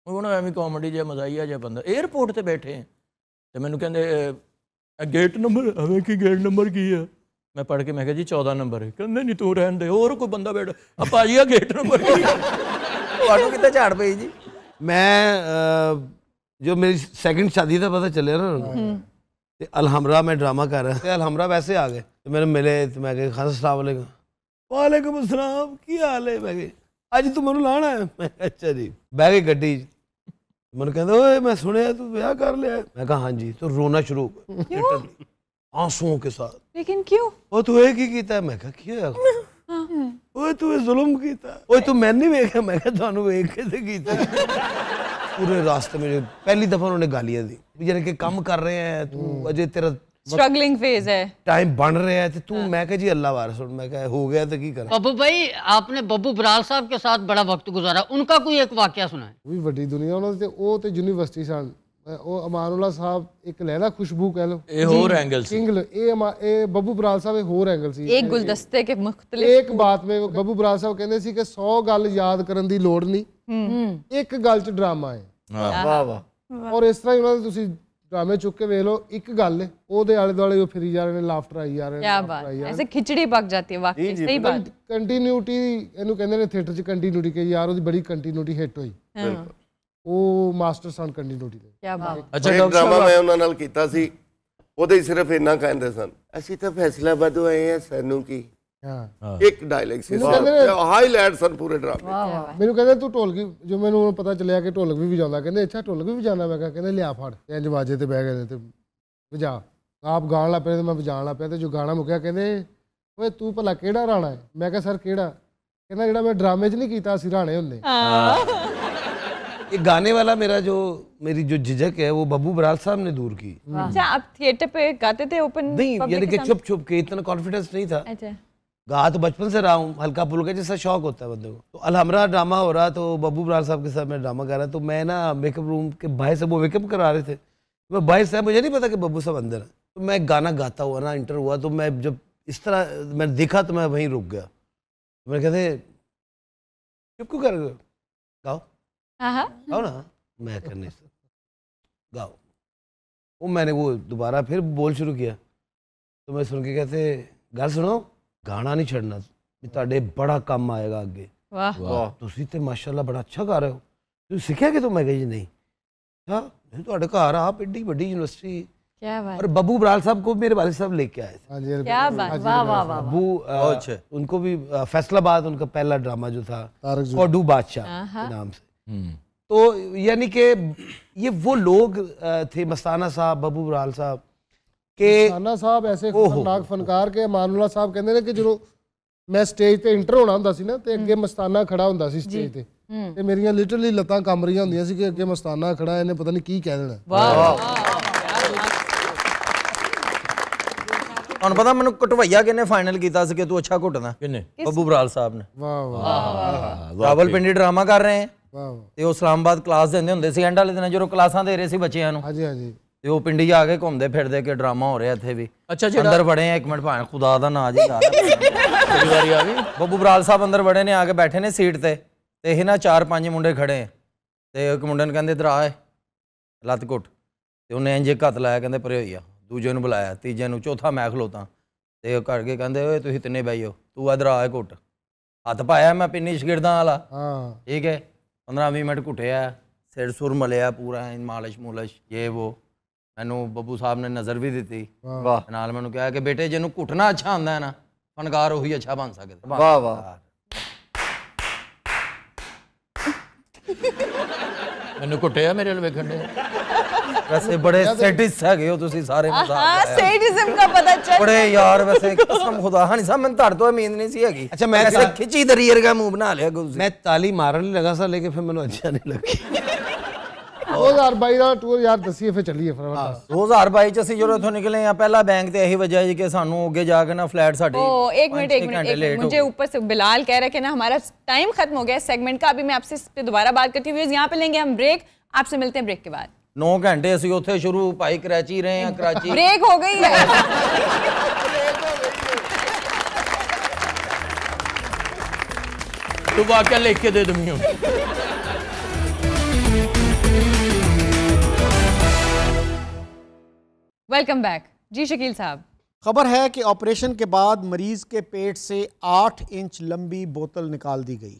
[SPEAKER 2] ਉਹਨਾਂ ਐਵੇਂ ਕਾਮੇਡੀ ਜਿਹਾ ਮਜ਼ਾਈਆ ਜਿਹਾ ਬੰਦਾ। 에어ਪੋਰਟ ਤੇ ਬੈਠੇ ਤੇ ਮੈਨੂੰ ਕਹਿੰਦੇ ਗੇਟ ਨੰਬਰ, ਐਵੇਂ ਕੀ ਗੇਟ ਨੰਬਰ ਕੀ ਆ? ਮੈਂ ਪੜ੍ਹ ਕੇ ਮੈਂ ਕਿਹਾ ਜੀ 14 ਨੰਬਰ ਹੈ। ਕਹਿੰਦੇ ਨਹੀਂ ਤੂੰ ਰਹਿਣ ਦੇ, ਹੋਰ ਕੋਈ ਬੰਦਾ ਬੈਠ, ਆ ਭਾਜੀ ਆ ਗੇਟ ਨੰਬਰ ਕੀ ਆ?
[SPEAKER 6] ਤੁਹਾਨੂੰ ਕਿੱਥੇ ਝਾੜ ਪਈ ਜੀ?
[SPEAKER 4] मैं जो मेरी सेकंड शादी था पता चले ना, तो अलहमरा में ड्रामा कर रहा है, अलहमरा वैसे आ गए, तो मैंने मिले, तो मैं कहा खान अस्सलाम वालेकुम। वालेकुम अस्सलाम, की हाल है? मैं अज तू मैनू लाना है? मैं अच्छा जी। बह गई गड्डी, मैंने कहते ओए मैं सुने तू ब्याह कर लिया। मैं कहा हाँ जी। तो रोना शुरू आंसुओं के साथ।
[SPEAKER 3] लेकिन क्यों?
[SPEAKER 4] ओ तू ये की कीता? मैं कहा क्यों? ओए तू ये जुल्म कीता? ओए तू मैं नहीं वेखा? मैं कहा थानू वेख के कीता। पूरे रास्ते में पहली दफा उन्होंने गालियां दी, यानी कि काम कर रहे हैं, तू अजय तेरा
[SPEAKER 3] स्ट्रगलिंग फेज है,
[SPEAKER 4] टाइम बन रहा है, तो तू मैं कहा जी अल्लाह वारस, मैं कहा हो गया तो की करा।
[SPEAKER 11] बब्बू भाई, आपने बब्बू बराल साहब के साथ बड़ा वक्त गुजारा, उनका कोई एक वाकया सुना है?
[SPEAKER 5] ਵੀ ਵੱਡੀ ਦੁਨੀਆ ਉਹਨਾਂ ਦੇ, ਉਹ ਤੇ ਯੂਨੀਵਰਸਿਟੀ ਸਨ। ਉਹ ਅਮਾਨੁੱਲਾ ਸਾਹਿਬ ਇੱਕ ਲੈਲਾ ਖੁਸ਼ਬੂ ਕਹਿ ਲਓ,
[SPEAKER 2] ਇਹ ਹੋਰ एंगल ਸੀ।
[SPEAKER 5] किंगल ਇਹ ਬੱਬੂ ਬਰਾਲ ਸਾਹਿਬ ਇਹ ਹੋਰ ਐਂਗਲ ਸੀ।
[SPEAKER 3] एक गुलदस्ते के मुख्तलिफ
[SPEAKER 5] एक बात में ਬੱਬੂ ਬਰਾਲ ਸਾਹਿਬ ਕਹਿੰਦੇ ਸੀ ਕਿ 100 ਗੱਲ ਯਾਦ ਕਰਨ ਦੀ ਲੋੜ ਨਹੀਂ, ਇੱਕ ਗੱਲ 'ਚ ਡਰਾਮਾ ਹੈ।
[SPEAKER 6] वाह वाह
[SPEAKER 5] ਔਰ ਇਸ ਤਰ੍ਹਾਂ ਹੀ ਉਹਨਾਂ ਦੇ ਤੁਸੀਂ ਡਰਾਮੇ ਚੁੱਕ ਕੇ ਵੇਖ ਲਓ, ਇੱਕ ਗੱਲ ਹੈ ਉਹਦੇ ਆਲੇ ਦੁਆਲੇ ਉਹ ਫਿਰੀ ਜਾ ਰਹੇ ਨੇ, ਲਾਫਟਰ ਆਈ ਜਾ ਰਹੇ ਨੇ।
[SPEAKER 3] क्या बात, ऐसे खिचड़ी पक जाती है वाकई, सही बात।
[SPEAKER 5] ਕੰਟੀਨਿਊਟੀ ਇਹਨੂੰ ਕਹਿੰਦੇ ਨੇ ਥੀਏਟਰ 'ਚ ਕੰਟੀਨਿਊਟੀ, ਕਿ ਯਾਰ ਉਹਦੀ ਬੜੀ ਕੰਟੀਨਿਊਟੀ ਹਿੱਟ ਹੋਈ, ਉਹ ਮਾਸਟਰ ਸਨ ਕੰਟੀਨਿਊਟੀ ਦੇ।
[SPEAKER 3] क्या बात।
[SPEAKER 2] ਅੱਛਾ
[SPEAKER 8] ਇੱਕ
[SPEAKER 2] ਡਾਕਟਰ
[SPEAKER 8] ਡਰਾਮਾ
[SPEAKER 2] ਸਾਹਿਬ
[SPEAKER 8] ਮੈਂ ਉਹਨਾਂ ਨਾਲ ਕੀਤਾ ਸੀ, ਉਹਦੇ ਹੀ ਸਿਰਫ ਇੰਨਾ ਕਹਿੰਦੇ ਸਨ, ਅਸੀਂ ਤਾਂ ਫੈਸਲਾਬਾਦ ਆਏ ਆ, ਸਾਨੂੰ ਕੀ।
[SPEAKER 5] ਹਾਂ,
[SPEAKER 8] ਇੱਕ ਡਾਇਲੌਗ ਸੀ, ਹਾਈਲਾਈਟ ਸਨ ਪੂਰੇ ਡਰਾਮੇ।
[SPEAKER 5] ਮੈਨੂੰ ਕਹਿੰਦੇ ਤੂੰ ਢੋਲਕੀ, ਜੋ ਮੈਨੂੰ ਪਤਾ ਚੱਲਿਆ ਕਿ ਢੋਲਕ ਵੀ ਵਜਾਉਂਦਾ, ਕਹਿੰਦੇ ਅੱਛਾ ਢੋਲਕ ਵੀ ਵਜਾਉਂਦਾ, ਮੈਂ ਕਿਹਾ ਕਹਿੰਦੇ ਲਿਆ ਫੜ, ਇੰਜ ਬਾਜੇ ਤੇ ਬਹਿ ਗਏ ਨੇ ਤੇ ਵਜਾ, ਆਪ ਗਾਣ ਲੱਗ ਪਏ ਤੇ ਮੈਂ ਵਜਾਣ ਲੱਗ ਪਿਆ, ਤੇ ਜੋ ਗਾਣਾ ਮੁੱਕਿਆ ਕਹਿੰਦੇ ਓਏ ਤੂੰ ਭਲਾ ਕਿਹੜਾ ਰਾਣਾ ਹੈ? ਮੈਂ ਕਿਹਾ ਸਰ ਕਿਹੜਾ? ਕਹਿੰਦਾ ਜਿਹੜਾ ਮੈਂ ਡਰਾਮੇ 'ਚ नहीं कीता ਅਸੀਂ ਰਾਣੇ ਹੁੰਦੇ।
[SPEAKER 4] ये गाने वाला मेरी जो झिझक है वो बब्बू बराल साहब ने दूर की।
[SPEAKER 3] अच्छा, आप थिएटर पे गाते थे ओपन?
[SPEAKER 4] नहीं, यानी कि छुप छुप के, इतना कॉन्फिडेंस नहीं था।
[SPEAKER 3] अच्छा,
[SPEAKER 4] गा तो बचपन से रहा हूँ, हल्का फुल्का जैसा शौक होता है बंदे को। तो अलहमरा ड्रामा हो रहा, तो बब्बू बराल साहब के साथ मैं ड्रामा कर रहा, तो मैं ना मेकअप रूम के भाई से वो मेकअप करा रहे थे, मैं भाई साहब मुझे नहीं पता कि बब्बू साहब अंदर है, तो मैं गाना गाता हुआ ना इंटर हुआ, तो मैं जब इस तरह मैंने देखा तो मैं वहीं रुक गया। मैंने कहते चुप क्यों कर गए, गाओ गाओ ना। मैं करने से गाओ, वो मैंने वो दोबारा फिर बोल शुरू किया, तो मैं सुन के कहते गल सुनो, गाना नहीं छड़ना, तुहाडे बड़ा काम आएगा अगे।
[SPEAKER 3] वाह
[SPEAKER 4] वाह, तुसीं ते माशाअल्लाह बड़ा अच्छा गा रहे हो, तुसीं सीखिया कि? तो मैं कही जी नहीं। हाँ, तुहाडे घर आप एड्डी बड़ी यूनिवर्सिटी।
[SPEAKER 3] क्या बात।
[SPEAKER 4] और बब्बू बराल साहब को मेरे वालिद साहब लेके आए थे।
[SPEAKER 3] क्या बात, वाह वाह वाह।
[SPEAKER 4] बब्बू उनको भी फैसलाबाद उनका पहला ड्रामा जो था कोडू बादशाह के नाम से, तो यानी कि ये वो लोग थे, मस्ताना साहब, बब्बू बराल साहब के।
[SPEAKER 5] मस्ताना साहब ऐसे खतरनाक फनकार के मानुल्ला साहब कहते हैं कि जो मैं स्टेज ते इंटर होना हुंदा सी ना, ते अगे मस्ताना खड़ा हुंदा सी स्टेज ते, ते मेरियां लिटरली लत्तां कंब रहियां हुंदियां सी कि अगे मस्ताना खड़ा है, इन्हें पता नहीं की कह देना।
[SPEAKER 6] वाह, ਤੁਹਾਨੂੰ ਪਤਾ ਮੈਨੂੰ ਕਟਵਈਆ ਕਿਨੇ ਫਾਈਨਲ ਕੀਤਾ ਸੀ ਕਿ ਤੂੰ ਅੱਛਾ ਘੁੱਟਦਾ?
[SPEAKER 2] ਕਿਨੇ?
[SPEAKER 6] ਬੱਬੂ ਬਰਾਲ ਸਾਹਿਬ ਨੇ।
[SPEAKER 5] ਵਾਹ ਵਾਹ,
[SPEAKER 6] ਰਾਵਲਪਿੰਡੀ ਡਰਾਮਾ ਕਰ ਰਹੇ
[SPEAKER 5] ਵਾਹ।
[SPEAKER 6] ਤੇ ਉਹ ਇਸਲਾਮਾਬਾਦ ਕਲਾਸ ਦਿੰਦੇ ਹੁੰਦੇ ਸੀ, ਐਂਡ ਵਾਲੇ ਦਿਨ ਜਦੋਂ ਕਲਾਸਾਂ ਦੇ ਰਹੇ ਸੀ ਬੱਚਿਆਂ ਨੂੰ,
[SPEAKER 5] ਹਾਂਜੀ ਹਾਂਜੀ,
[SPEAKER 6] ਤੇ ਉਹ ਪਿੰਡੀ ਆ ਕੇ ਘੁੰਮਦੇ ਫਿਰਦੇ ਕਿ ਡਰਾਮਾ ਹੋ ਰਿਹਾ ਇੱਥੇ ਵੀ।
[SPEAKER 2] ਅੱਛਾ, ਜਿਹੜਾ
[SPEAKER 6] ਅੰਦਰ ਵੜੇ ਆ, ਇੱਕ ਮਿੰਟ ਭਾਵੇਂ ਖੁਦਾ ਦਾ ਨਾਂ ਜੀ ਵਾਰੀ ਆ ਗਈ। ਬੱਬੂ ਬਰਾਲ ਸਾਹਿਬ ਅੰਦਰ ਵੜੇ ਨੇ, ਆ ਕੇ ਬੈਠੇ ਨੇ ਸੀਟ ਤੇ ਇਹ ਨਾ 4-5 ਮੁੰਡੇ ਖੜੇ, ਤੇ ਇੱਕ ਮੁੰਡੇ ਨੂੰ ਕਹਿੰਦੇ ਇਧਰ ਆ ਲੱਤ ਘੁੱਟ, ਤੇ ਉਹਨੇ ਇੰਜ ਇੱਕ ਹੱਥ ਲਾਇਆ, ਕਹਿੰਦੇ ਪਰੇ ਹੋਈ ਆ, ਦੂਜੇ ਨੂੰ ਬੁਲਾਇਆ, ਤੀਜੇ ਨੂੰ, ਚੌਥਾ ਮੈਂ ਖਲੋਤਾ, ਤੇ ਉਹ ਕਰਕੇ ਕਹਿੰਦੇ ਓਏ ਤੁਸੀਂ ਤਿੰਨੇ ਬੈਠੋ, ਤੂੰ ਇਧਰ ਆ ਘੁੱਟ। ਹੱਥ ਪਾਇਆ ਮੈਂ ਪਿੰਨੀ ਸ਼ਗਿਰਦਾਂ ਵਾਲਾ, ਠੀਕ ਹੈ, 15-20 ਮਿੰਟ ਘੁੱਟਿਆ, ਸਿਰ ਸੁਰ ਮਲਿਆ ਪੂਰਾ, ਮਾਲਿਸ਼ ਮੂਲਿਸ਼ ਇਹ ਉਹ। ਮੈਨੂੰ ਬੱਬੂ ਸਾਹਿਬ ਨੇ ਨਜ਼ਰ ਵੀ ਦਿੱਤੀ, ਵਾਹ, ਨਾਲ ਮੈਨੂੰ ਕਿਹਾ ਕਿ ਬੇਟੇ ਜਿਹਨੂੰ ਘੁੱਟਣਾ ਅੱਛਾ ਹੁੰਦਾ ਹੈ ਨਾ, ਫਨਕਾਰ ਉਹੀ ਅੱਛਾ ਬਣ ਸਕਦਾ।
[SPEAKER 9] ਵਾਹ ਵਾਹ,
[SPEAKER 2] ਮੈਨੂੰ ਘੁੱਟਿਆ ਮੇਰੇ ਵੱਲ ਵੇਖਣ ਦੇ।
[SPEAKER 6] वैसे बड़े सैडिस्ट है हो तुसी सारे।
[SPEAKER 3] हां, सैडिज्म का पता चल
[SPEAKER 6] बड़े यार, वैसे कसम खुदा हनी साहब मैंने ताड़ तो उम्मीद नहीं सी हैगी।
[SPEAKER 4] अच्छा, मैं
[SPEAKER 6] ऐसे खिची दरियर का मुंह बना लिया गुरु।
[SPEAKER 4] मैं ताली मारने लगा सा, लेकिन फिर मैंने अच्छा नहीं लगी।
[SPEAKER 5] 2022 ਦਾ ਟੂਰ ਯਾਰ ਦਸੀਏ, ਫਿਰ ਚੱਲੀਏ ਫਟਾਫਟ।
[SPEAKER 6] 2022 ਚ ਅਸੀਂ ਜਦੋਂ ਇੱਥੋਂ ਨਿਕਲੇ ਆ, ਪਹਿਲਾ ਬੈਂਕ ਤੇ ਇਹੀ ਵਜ੍ਹਾ ਹੈ ਕਿ ਸਾਨੂੰ ਅੱਗੇ ਜਾ ਕੇ ਨਾ ਫਲੈਟ साड़ी।
[SPEAKER 3] एक मिनट, मुझे ऊपर से बिलाल कह रहे हैं कि ना हमारा टाइम खत्म हो गया है सेगमेंट का। अभी मैं आपसे इस पे दोबारा बात करती हूँ। यहाँ पे लेंगे हम ब्रेक, आपसे मिलते हैं ब्रेक के बाद।
[SPEAKER 6] 9 घंटे ਅਸੀਂ ਉੱਥੇ ਸ਼ੁਰੂ ਭਾਈ ਕਰਾਚੀ ਰਹੇ ਆ, ਕਰਾਚੀ
[SPEAKER 3] ब्रेक हो गई है।
[SPEAKER 2] तू वाकया लिख के दे दूंगी।
[SPEAKER 3] वेलकम बैक जी शकील साहब।
[SPEAKER 12] खबर है कि ऑपरेशन के बाद मरीज के पेट से 8 इंच लंबी बोतल निकाल दी गई।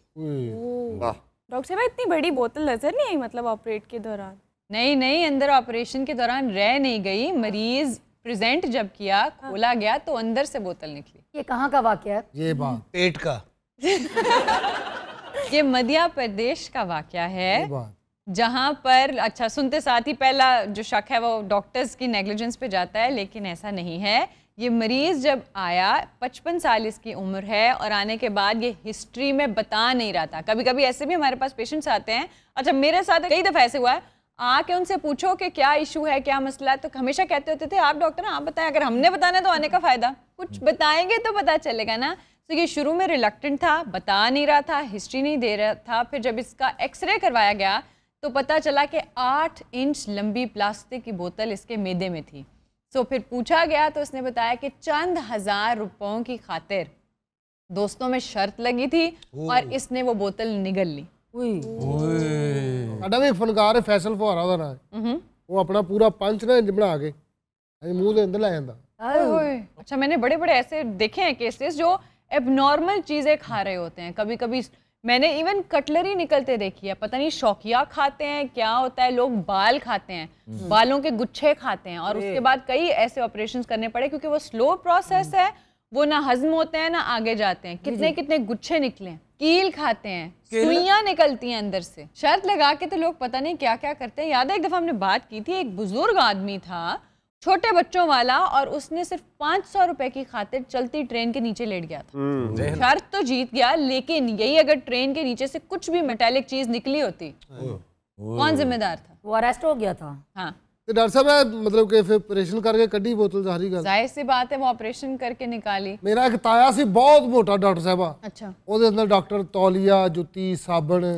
[SPEAKER 10] डॉक्टर साहब, इतनी बड़ी बोतल नजर नहीं आई, मतलब ऑपरेट के दौरान?
[SPEAKER 3] नहीं, अंदर ऑपरेशन के दौरान रह नहीं गई। मरीज प्रेजेंट जब किया, खोला गया तो अंदर से बोतल निकली।
[SPEAKER 13] ये कहाँ का वाकया है?
[SPEAKER 4] ये बात पेट का।
[SPEAKER 3] ये मध्य प्रदेश का वाकया है, जहाँ पर अच्छा सुनते साथ ही पहला जो शक है वो डॉक्टर्स की नेग्लिजेंस पे जाता है, लेकिन ऐसा नहीं है। ये मरीज जब आया, 55 साल इसकी उम्र है, और आने के बाद ये हिस्ट्री में बता नहीं रहा था। कभी कभी ऐसे भी हमारे पास पेशेंट्स आते हैं, अच्छा मेरे साथ कई दफ़ा ऐसे हुआ है, आके उनसे पूछो कि क्या इशू है, क्या मसला है, तो हमेशा कहते होते थे आप डॉक्टर आप बताएं। अगर हमने बताना तो आने का फ़ायदा, कुछ बताएंगे तो पता चलेगा ना। तो ये शुरू में रिलक्टेंट था, बता नहीं रहा था, हिस्ट्री नहीं दे रहा था। फिर जब इसका एक्सरे करवाया गया तो पता चला कि 8 इंच लंबी प्लास्टिक की बोतल इसके मैदे में थी। तो फिर पूछा गया तो इसने बताया कि चंद हजार रुपयों की खातिर दोस्तों में शर्त लगी थी और इसने वो बोतल निगल ली।
[SPEAKER 5] ਸਾਡਾ ਵੀ ਫਨਕਾਰ ਹੈ ਫੈਸਲ ਫੁਹਾਰਾ ਉਹਦਾ ਨਾਮ ਹੈ। ਉਹ ਆਪਣਾ ਪੂਰਾ ਪੰਚ ਨਾ ਇੰਜ ਬਣਾ ਕੇ ਮੂੰਹ ਦੇ ਅੰਦਰ ਲੈ ਜਾਂਦਾ।
[SPEAKER 3] अच्छा, मैंने बड़े बड़े ऐसे देखे हैं केसेस जो एबनॉर्मल चीज़ें खा रहे होते हैं। कभी कभी मैंने इवन कटलरी निकलते देखी है, पता नहीं शौकिया खाते हैं क्या होता है, लोग बाल खाते हैं, बालों के गुच्छे खाते हैं, और उसके बाद कई ऐसे ऑपरेशंस करने पड़े क्योंकि वो स्लो प्रोसेस है, वो ना हजम होते हैं ना आगे जाते हैं। कितने कितने गुच्छे निकले, कील खाते हैं, सुइयां निकलती हैं अंदर से। शर्त लगा के तो लोग पता नहीं क्या क्या करते हैं। याद है एक दफ़ा हमने बात की थी, एक बुजुर्ग आदमी था छोटे बच्चों वाला, और उसने सिर्फ 500 रुपए की खातिर चलती ट्रेन के नीचे लेट गया था। शर्त तो जीत गया, लेकिन यही अगर ट्रेन के नीचे से कुछ भी मेटालिक चीज निकली होती, कौन जिम्मेदार था?
[SPEAKER 9] वो अरेस्ट हो गया था।
[SPEAKER 3] हाँ,
[SPEAKER 5] तो डॉक्टर साहब मतलब कि फिर ऑपरेशन करके कड्डी बोतल सारी गल
[SPEAKER 3] जाहिर सी बात है वो ऑपरेशन करके निकाली।
[SPEAKER 5] मेरा एक ताया सी बहुत मोटा डॉक्टर साहबा।
[SPEAKER 3] अच्छा।
[SPEAKER 5] ਉਹਦੇ ਅੰਦਰ ਡਾਕਟਰ तौलिया जुत्ती साबन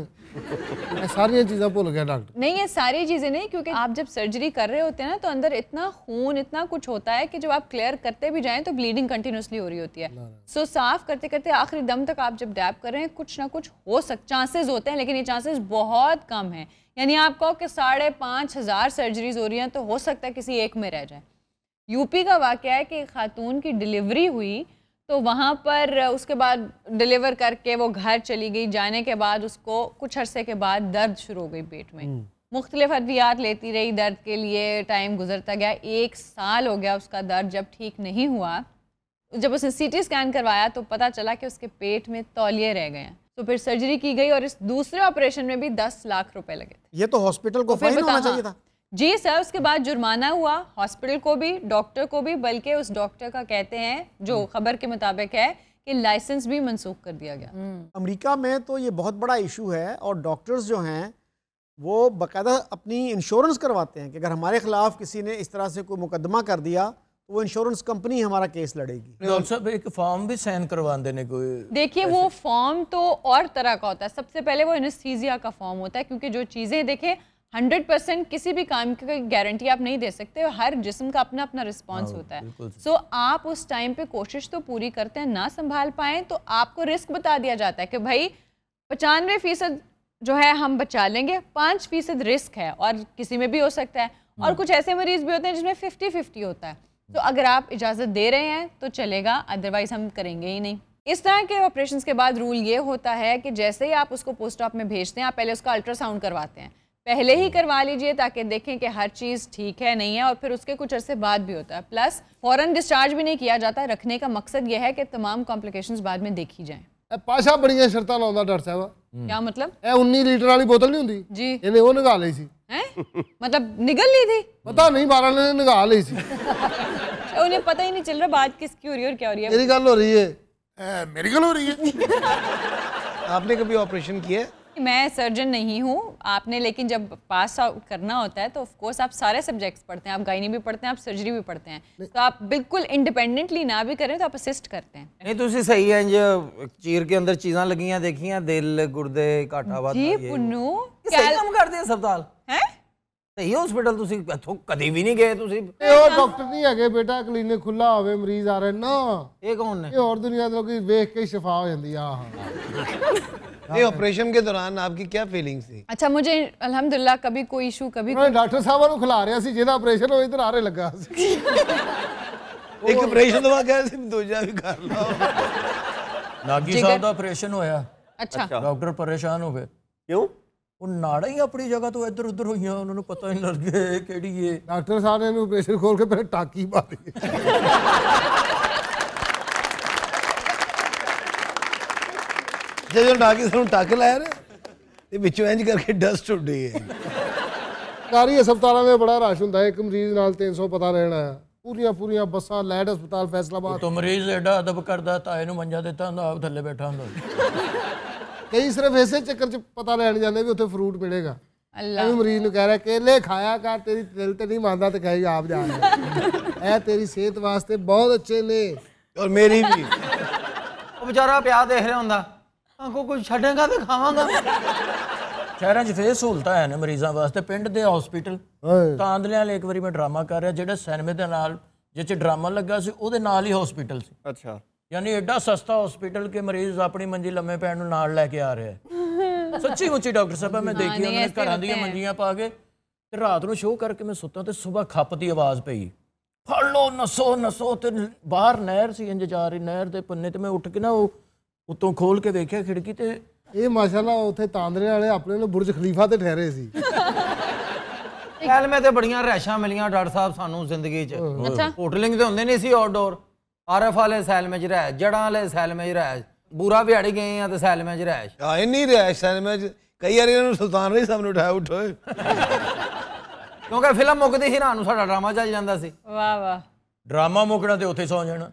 [SPEAKER 5] ये सारी चीज़ें भूल गया डॉक्टर।
[SPEAKER 3] नहीं, ये सारी चीज़ें नहीं, क्योंकि आप जब सर्जरी कर रहे होते हैं ना तो अंदर इतना खून इतना कुछ होता है कि जब आप क्लियर करते भी जाएं तो ब्लीडिंग कंटिन्यूसली हो रही होती है। सो साफ करते करते आखिरी दम तक आप जब डैप कर रहे हैं कुछ ना कुछ हो चांसेस होते हैं, लेकिन ये चांसेस बहुत कम हैं। यानी आप कहो कि 5,500 सर्जरीज हो रही हैं तो हो सकता है किसी एक में रह जाए। यूपी का वाक़या है कि खातून की डिलीवरी हुई तो वहाँ पर उसके बाद डिलीवर करके वो घर चली गई। जाने के बाद उसको कुछ अरसे के बाद दर्द शुरू हो गई पेट में। मुख्तलिफ अद्वियात लेती रही दर्द के लिए, टाइम गुजरता गया, 1 साल हो गया उसका दर्द जब ठीक नहीं हुआ। जब उसने CT स्कैन करवाया तो पता चला कि उसके पेट में तौलिए रह गए हैं। तो फिर सर्जरी की गई और इस दूसरे ऑपरेशन में भी 10 लाख रुपए लगे थे।
[SPEAKER 12] ये तो हॉस्पिटल को फाइन होना चाहिए था।
[SPEAKER 3] जी सर, उसके बाद जुर्माना हुआ हॉस्पिटल को भी, डॉक्टर को भी, बल्कि उस डॉक्टर का कहते हैं जो खबर के मुताबिक है कि लाइसेंस भी मनसूख कर दिया गया।
[SPEAKER 12] अमेरिका में तो ये बहुत बड़ा इशू है और डॉक्टर्स जो हैं वो बाकायदा अपनी इंश्योरेंस करवाते हैं कि अगर हमारे खिलाफ किसी ने इस तरह से कोई मुकदमा कर दिया तो वो इंश्योरेंस कंपनी हमारा केस लड़ेगी।
[SPEAKER 2] डॉक्टर साहब एक फॉर्म भी साइन करवा देने को।
[SPEAKER 3] देखिए वो फॉर्म तो और तरह का होता है। सबसे पहले वो एनेस्थीसिया का फॉर्म होता है, क्योंकि जो चीज़ें देखें 100% किसी भी काम की गारंटी आप नहीं दे सकते, हर जिस्म का अपना अपना रिस्पॉन्स होता है। सो आप उस टाइम पे कोशिश तो पूरी करते हैं, ना संभाल पाएँ तो आपको रिस्क बता दिया जाता है कि भाई 95% जो है हम बचा लेंगे, 5% रिस्क है और किसी में भी हो सकता है। और कुछ ऐसे मरीज भी होते हैं जिसमें 50-50 होता है। तो अगर आप इजाज़त दे रहे हैं तो चलेगा, अदरवाइज हम करेंगे ही नहीं। इस तरह के ऑपरेशंस के बाद रूल ये होता है कि जैसे ही आप उसको पोस्ट ऑप में भेजते हैं, आप पहले उसका अल्ट्रासाउंड करवाते हैं। पहले ही करवा लीजिए ताकि देखें कि हर चीज़ ठीक है नहीं है, और फिर उसके कुछ अरसे बाद भी होता है। प्लस फ़ौरन डिस्चार्ज भी नहीं किया जाता। रखने का मकसद यह है कि तमाम कॉम्प्लिकेशंस बाद में देखी जाएं।
[SPEAKER 5] पाशा बड़ियां शर्तां लाउंदा डॉक्टर साहब।
[SPEAKER 3] क्या मतलब?
[SPEAKER 5] 19 लीटर वाली बोतल नहीं हुंदी
[SPEAKER 3] जी,
[SPEAKER 5] इन्हें वो निकाल ली सी।
[SPEAKER 3] मतलब निगल ली थी?
[SPEAKER 5] पता नहीं, 12 ने निकाल ली सी।
[SPEAKER 3] उन्हें पता ही नहीं चल रहा बात किसकी हो रही है और क्या हो रही है।
[SPEAKER 5] मेरी गल हो रही है, मेरी गल हो रही है। आपने कभी ऑपरेशन किया है?
[SPEAKER 3] मैं सर्जन नहीं हूँ आपने, लेकिन जब पास आउट करना होता है तो ऑफ कोर्स आप सारे सब्जेक्ट्स पढ़ते हैं। आप गायनी भी पढ़ते हैं, आप सर्जरी भी पढ़ते हैं, तो आप बिल्कुल इंडिपेंडेंटली ना भी करें तो आप असिस्ट करते हैं।
[SPEAKER 6] नहीं तुसी सही है इंज चीर के अंदर चीज़ां लगियां देखियां, दिल गुर्दे काटा वादा
[SPEAKER 3] जी पुन्नू
[SPEAKER 6] सही काम करते हैं अस्पताल
[SPEAKER 3] हैं।
[SPEAKER 6] सही हॉस्पिटल तुसी कभी भी नहीं गए तुसी।
[SPEAKER 5] ਉਹ ਡਾਕਟਰ ਨਹੀਂ ਹੈਗੇ ਬੇਟਾ, ਕਲੀਨਿਕ ਖੁੱਲਾ ਹੋਵੇ ਮਰੀਜ਼ ਆ ਰਹੇ ਨਾ।
[SPEAKER 6] ਇਹ ਕੌਣ ਨੇ?
[SPEAKER 5] ਇਹ ਹੋਰ ਦੁਨੀਆ ਦੇ ਲੋਕੀ ਵੇਖ ਕੇ ਸ਼ਿਫਾ ਹੋ ਜਾਂਦੀ ਆ। ये ऑपरेशन के दौरान आपकी क्या फीलिंग्स थी?
[SPEAKER 3] अच्छा, मुझे अल्हम्दुलिल्लाह कभी कोई इशू कभी
[SPEAKER 5] डॉक्टर साहब ਨੂੰ ਖਿਲਾ ਰਿਹਾ ਸੀ ਜਿਹਦਾ ਆਪਰੇਸ਼ਨ ਹੋਇਆ ਇਧਰ ਆਰੇ ਲੱਗਾ ਸੀ। ਇੱਕ ਆਪਰੇਸ਼ਨ ਤੋਂ ਬਾਅਦ ਕਹਿੰਦੇ ਸੀ ਦੂਜਾ ਵੀ ਕਰ ਲਓ।
[SPEAKER 2] नागी साहब ਦਾ ਆਪਰੇਸ਼ਨ ਹੋਇਆ।
[SPEAKER 3] अच्छा,
[SPEAKER 2] ਡਾਕਟਰ ਪਰੇਸ਼ਾਨ ਹੋ ਗਏ।
[SPEAKER 6] ਕਿਉਂ?
[SPEAKER 2] ਉਹ ਨਾੜਾਂ ਹੀ ਆਪਣੀ ਜਗ੍ਹਾ ਤੋਂ ਇੱਧਰ ਉੱਧਰ ਹੋਈਆਂ, ਉਹਨਾਂ ਨੂੰ ਪਤਾ ਹੀ ਨਹੀਂ ਲੱਗਿਆ ਕਿਹੜੀ ਹੈ।
[SPEAKER 5] ਡਾਕਟਰ ਸਾਹਿਬ ਨੇ ਇਹਨੂੰ ਆਪਰੇਸ਼ਨ ਖੋਲ ਕੇ ਫਿਰ ਟਾਕੀ ਪਾ ਦਿੱਤੀ। ਜਦੋਂ ਡਾਕੀ ਸਾਨੂੰ ਟੱਕ ਲਾਇਆ ਨਾ ਤੇ ਵਿੱਚੋਂ ਇੰਜ ਕਰਕੇ ਡਸਟ ਉੱਡੀ ਹੈ। ਸਰਕਾਰੀ ਹਸਪਤਾਲਾਂ ਦੇ ਬੜਾ ਰਸ਼ ਹੁੰਦਾ ਹੈ, ਇੱਕ ਮਰੀਜ਼ ਨਾਲ 300 ਪਤਾ ਲੈਣਾ ਆ। ਪੂਰੀਆਂ ਬੱਸਾਂ ਲੈਡ ਹਸਪਤਾਲ ਫੈਸਲਾਬਾਦ
[SPEAKER 2] ਤੋਂ ਮਰੀਜ਼ ਐਡਾ ਅਦਬ ਕਰਦਾ ਤਾਏ ਨੂੰ ਮੰਜਾ ਦਿੱਤਾ ਹੁੰਦਾ, ਆਪ ਥੱਲੇ ਬੈਠਾ ਹੁੰਦਾ।
[SPEAKER 5] ਕਈ ਸਿਰਫ ਇਸੇ ਚੱਕਰ 'ਚ ਪਤਾ ਲੈਣ ਜਾਂਦੇ ਵੀ ਉੱਥੇ ਫਰੂਟ ਮਿਲੇਗਾ।
[SPEAKER 3] अल्लाह
[SPEAKER 5] मरीज ਨੂੰ ਕਹਿ ਰਿਹਾ ਕੇਲੇ ਖਾਇਆ ਕਰ, ਤੇਰੀ ਦਿਲ ਤੇ ਨਹੀਂ ਮੰਨਦਾ ਤੇ ਕਹੇ ਆਪ ਜਾ ਇਹ ਤੇਰੀ ਸਿਹਤ ਵਾਸਤੇ ਬਹੁਤ ਅੱਛੇ ਨੇ ਔਰ ਮੇਰੀ ਵੀ।
[SPEAKER 6] ਉਹ ਵਿਚਾਰਾ ਪਿਆ ਦੇਖ ਰਿਹਾ ਹੁੰਦਾ, ਆਂਕੋ ਕੋਈ ਛੱਡੇਗਾ ਤੇ ਖਾਵਾਂਗਾ।
[SPEAKER 2] ਸ਼ਹਿਰਾਂ 'ਚ ਫੇਰ ਸਹੂਲਤਾਂ ਹੈ ਨੇ ਮਰੀਜ਼ਾਂ ਵਾਸਤੇ। ਪਿੰਡ ਦੇ ਹਸਪੀਟਲ ਤਾਂਦਲਿਆਂ ਵਾਲੇ, ਇੱਕ ਵਾਰੀ ਮੈਂ ਡਰਾਮਾ ਕਰ ਰਿਹਾ ਜਿਹੜੇ ਸਿਨੇਮੇ ਦੇ ਨਾਲ ਜਿਹ 'ਚ ਡਰਾਮਾ ਲੱਗਾ ਸੀ ਉਹਦੇ ਨਾਲ ਹੀ ਹਸਪੀਟਲ ਸੀ।
[SPEAKER 6] ਅੱਛਾ,
[SPEAKER 2] ਯਾਨੀ ਐਡਾ ਸਸਤਾ ਹਸਪੀਟਲ ਕਿ ਮਰੀਜ਼ ਆਪਣੀ ਮੰਜੀ ਲੰਮੇ ਪੈਣ ਨੂੰ ਨਾਲ ਲੈ ਕੇ ਆ ਰਿਹਾ ਹੈ। सच्ची मुच्ची डॉक्टर साहब मैं देखी
[SPEAKER 3] नहीं,
[SPEAKER 2] उन्होंने
[SPEAKER 3] ऐसे
[SPEAKER 2] घरां
[SPEAKER 3] होते
[SPEAKER 2] ਦੀਆਂ
[SPEAKER 3] हैं।
[SPEAKER 2] ਮੰਜੀਆਂ ਪਾ ਕੇ ਤੇ ਰਾਤ ਨੂੰ ਸ਼ੋਅ ਕਰਕੇ ਮੈਂ ਸੁੱਤਾ ਤੇ ਸਵੇਰ ਖੱਪ ਦੀ ਆਵਾਜ਼ ਪਈ, ਫੜ ਲੋ ਨਸੋ ਨਸੋ, ਤੇ ਬਾਹਰ ਨਹਿਰ ਸੀ ਇੰਜ ਜਾ ਰਹੀ, ਨਹਿਰ ਦੇ ਪੰਨੇ ਤੇ ਮੈਂ ਉੱਠ ਕੇ ਨਾ ਉਹ ਉੱਤੋਂ ਖੋਲ ਕੇ ਵੇਖਿਆ ਖਿੜਕੀ ਤੇ
[SPEAKER 5] ਇਹ ਮਾਸ਼ਾਅੱਲਾ ਉੱਥੇ ਤਾਂਦਰੇ ਵਾਲੇ ਆਪਣੇ ਨੂੰ ਬੁਰਜ ਖਲੀਫਾ ਤੇ ਠਹਿਰੇ ਸੀ।
[SPEAKER 6] ਐਲਮੇ ਤੇ ਬੜੀਆਂ ਰਹਿਸ਼ਾਂ ਮਿਲੀਆਂ ਡਾਕਟਰ ਸਾਹਿਬ ਸਾਨੂੰ ਜ਼ਿੰਦਗੀ 'ਚ।
[SPEAKER 3] ਅੱਛਾ।
[SPEAKER 6] ਹੋਟਲਿੰਗ ਤੇ ਹੁੰਦੇ ਨਹੀਂ ਸੀ ਆਊਟਡੋਰ, ਆਰਐਫ ਵਾਲੇ ਸੈਲਮੇ 'ਚ ਰਹਿ, ਜੜਾਂ ਵਾਲੇ ਸੈਲਮੇ 'ਚ ਰਹਿ, ਬੂਰਾ ਵਿਹਾੜੀ ਗਏ ਆ ਤੇ ਸੈਲਮੇ 'ਚ ਰਹਿ।
[SPEAKER 4] ਆ ਇੰਨੀ ਰਿਹਾਇਸ਼ ਸੈਲਮੇ 'ਚ ਕਈ ਵਾਰੀ ਇਹਨਾਂ ਨੂੰ ਸੁਲਤਾਨ ਰਾਈ ਸਾਹਿਬ ਨੂੰ ਉਠਾਇਆ ਉਠੋ,
[SPEAKER 6] ਕਿਉਂਕਿ ਫਿਲਮ ਮੁੱਕਦੀ ਸੀ, ਰਾਤ ਨੂੰ ਸਾਡਾ ਡਰਾਮਾ ਚੱਲ ਜਾਂਦਾ ਸੀ।
[SPEAKER 3] वाह वाह।
[SPEAKER 2] ਡਰਾਮਾ ਮੁੱਕਣਾ ਤੇ ਉੱਥੇ ਸੌ ਜਾਣਾ।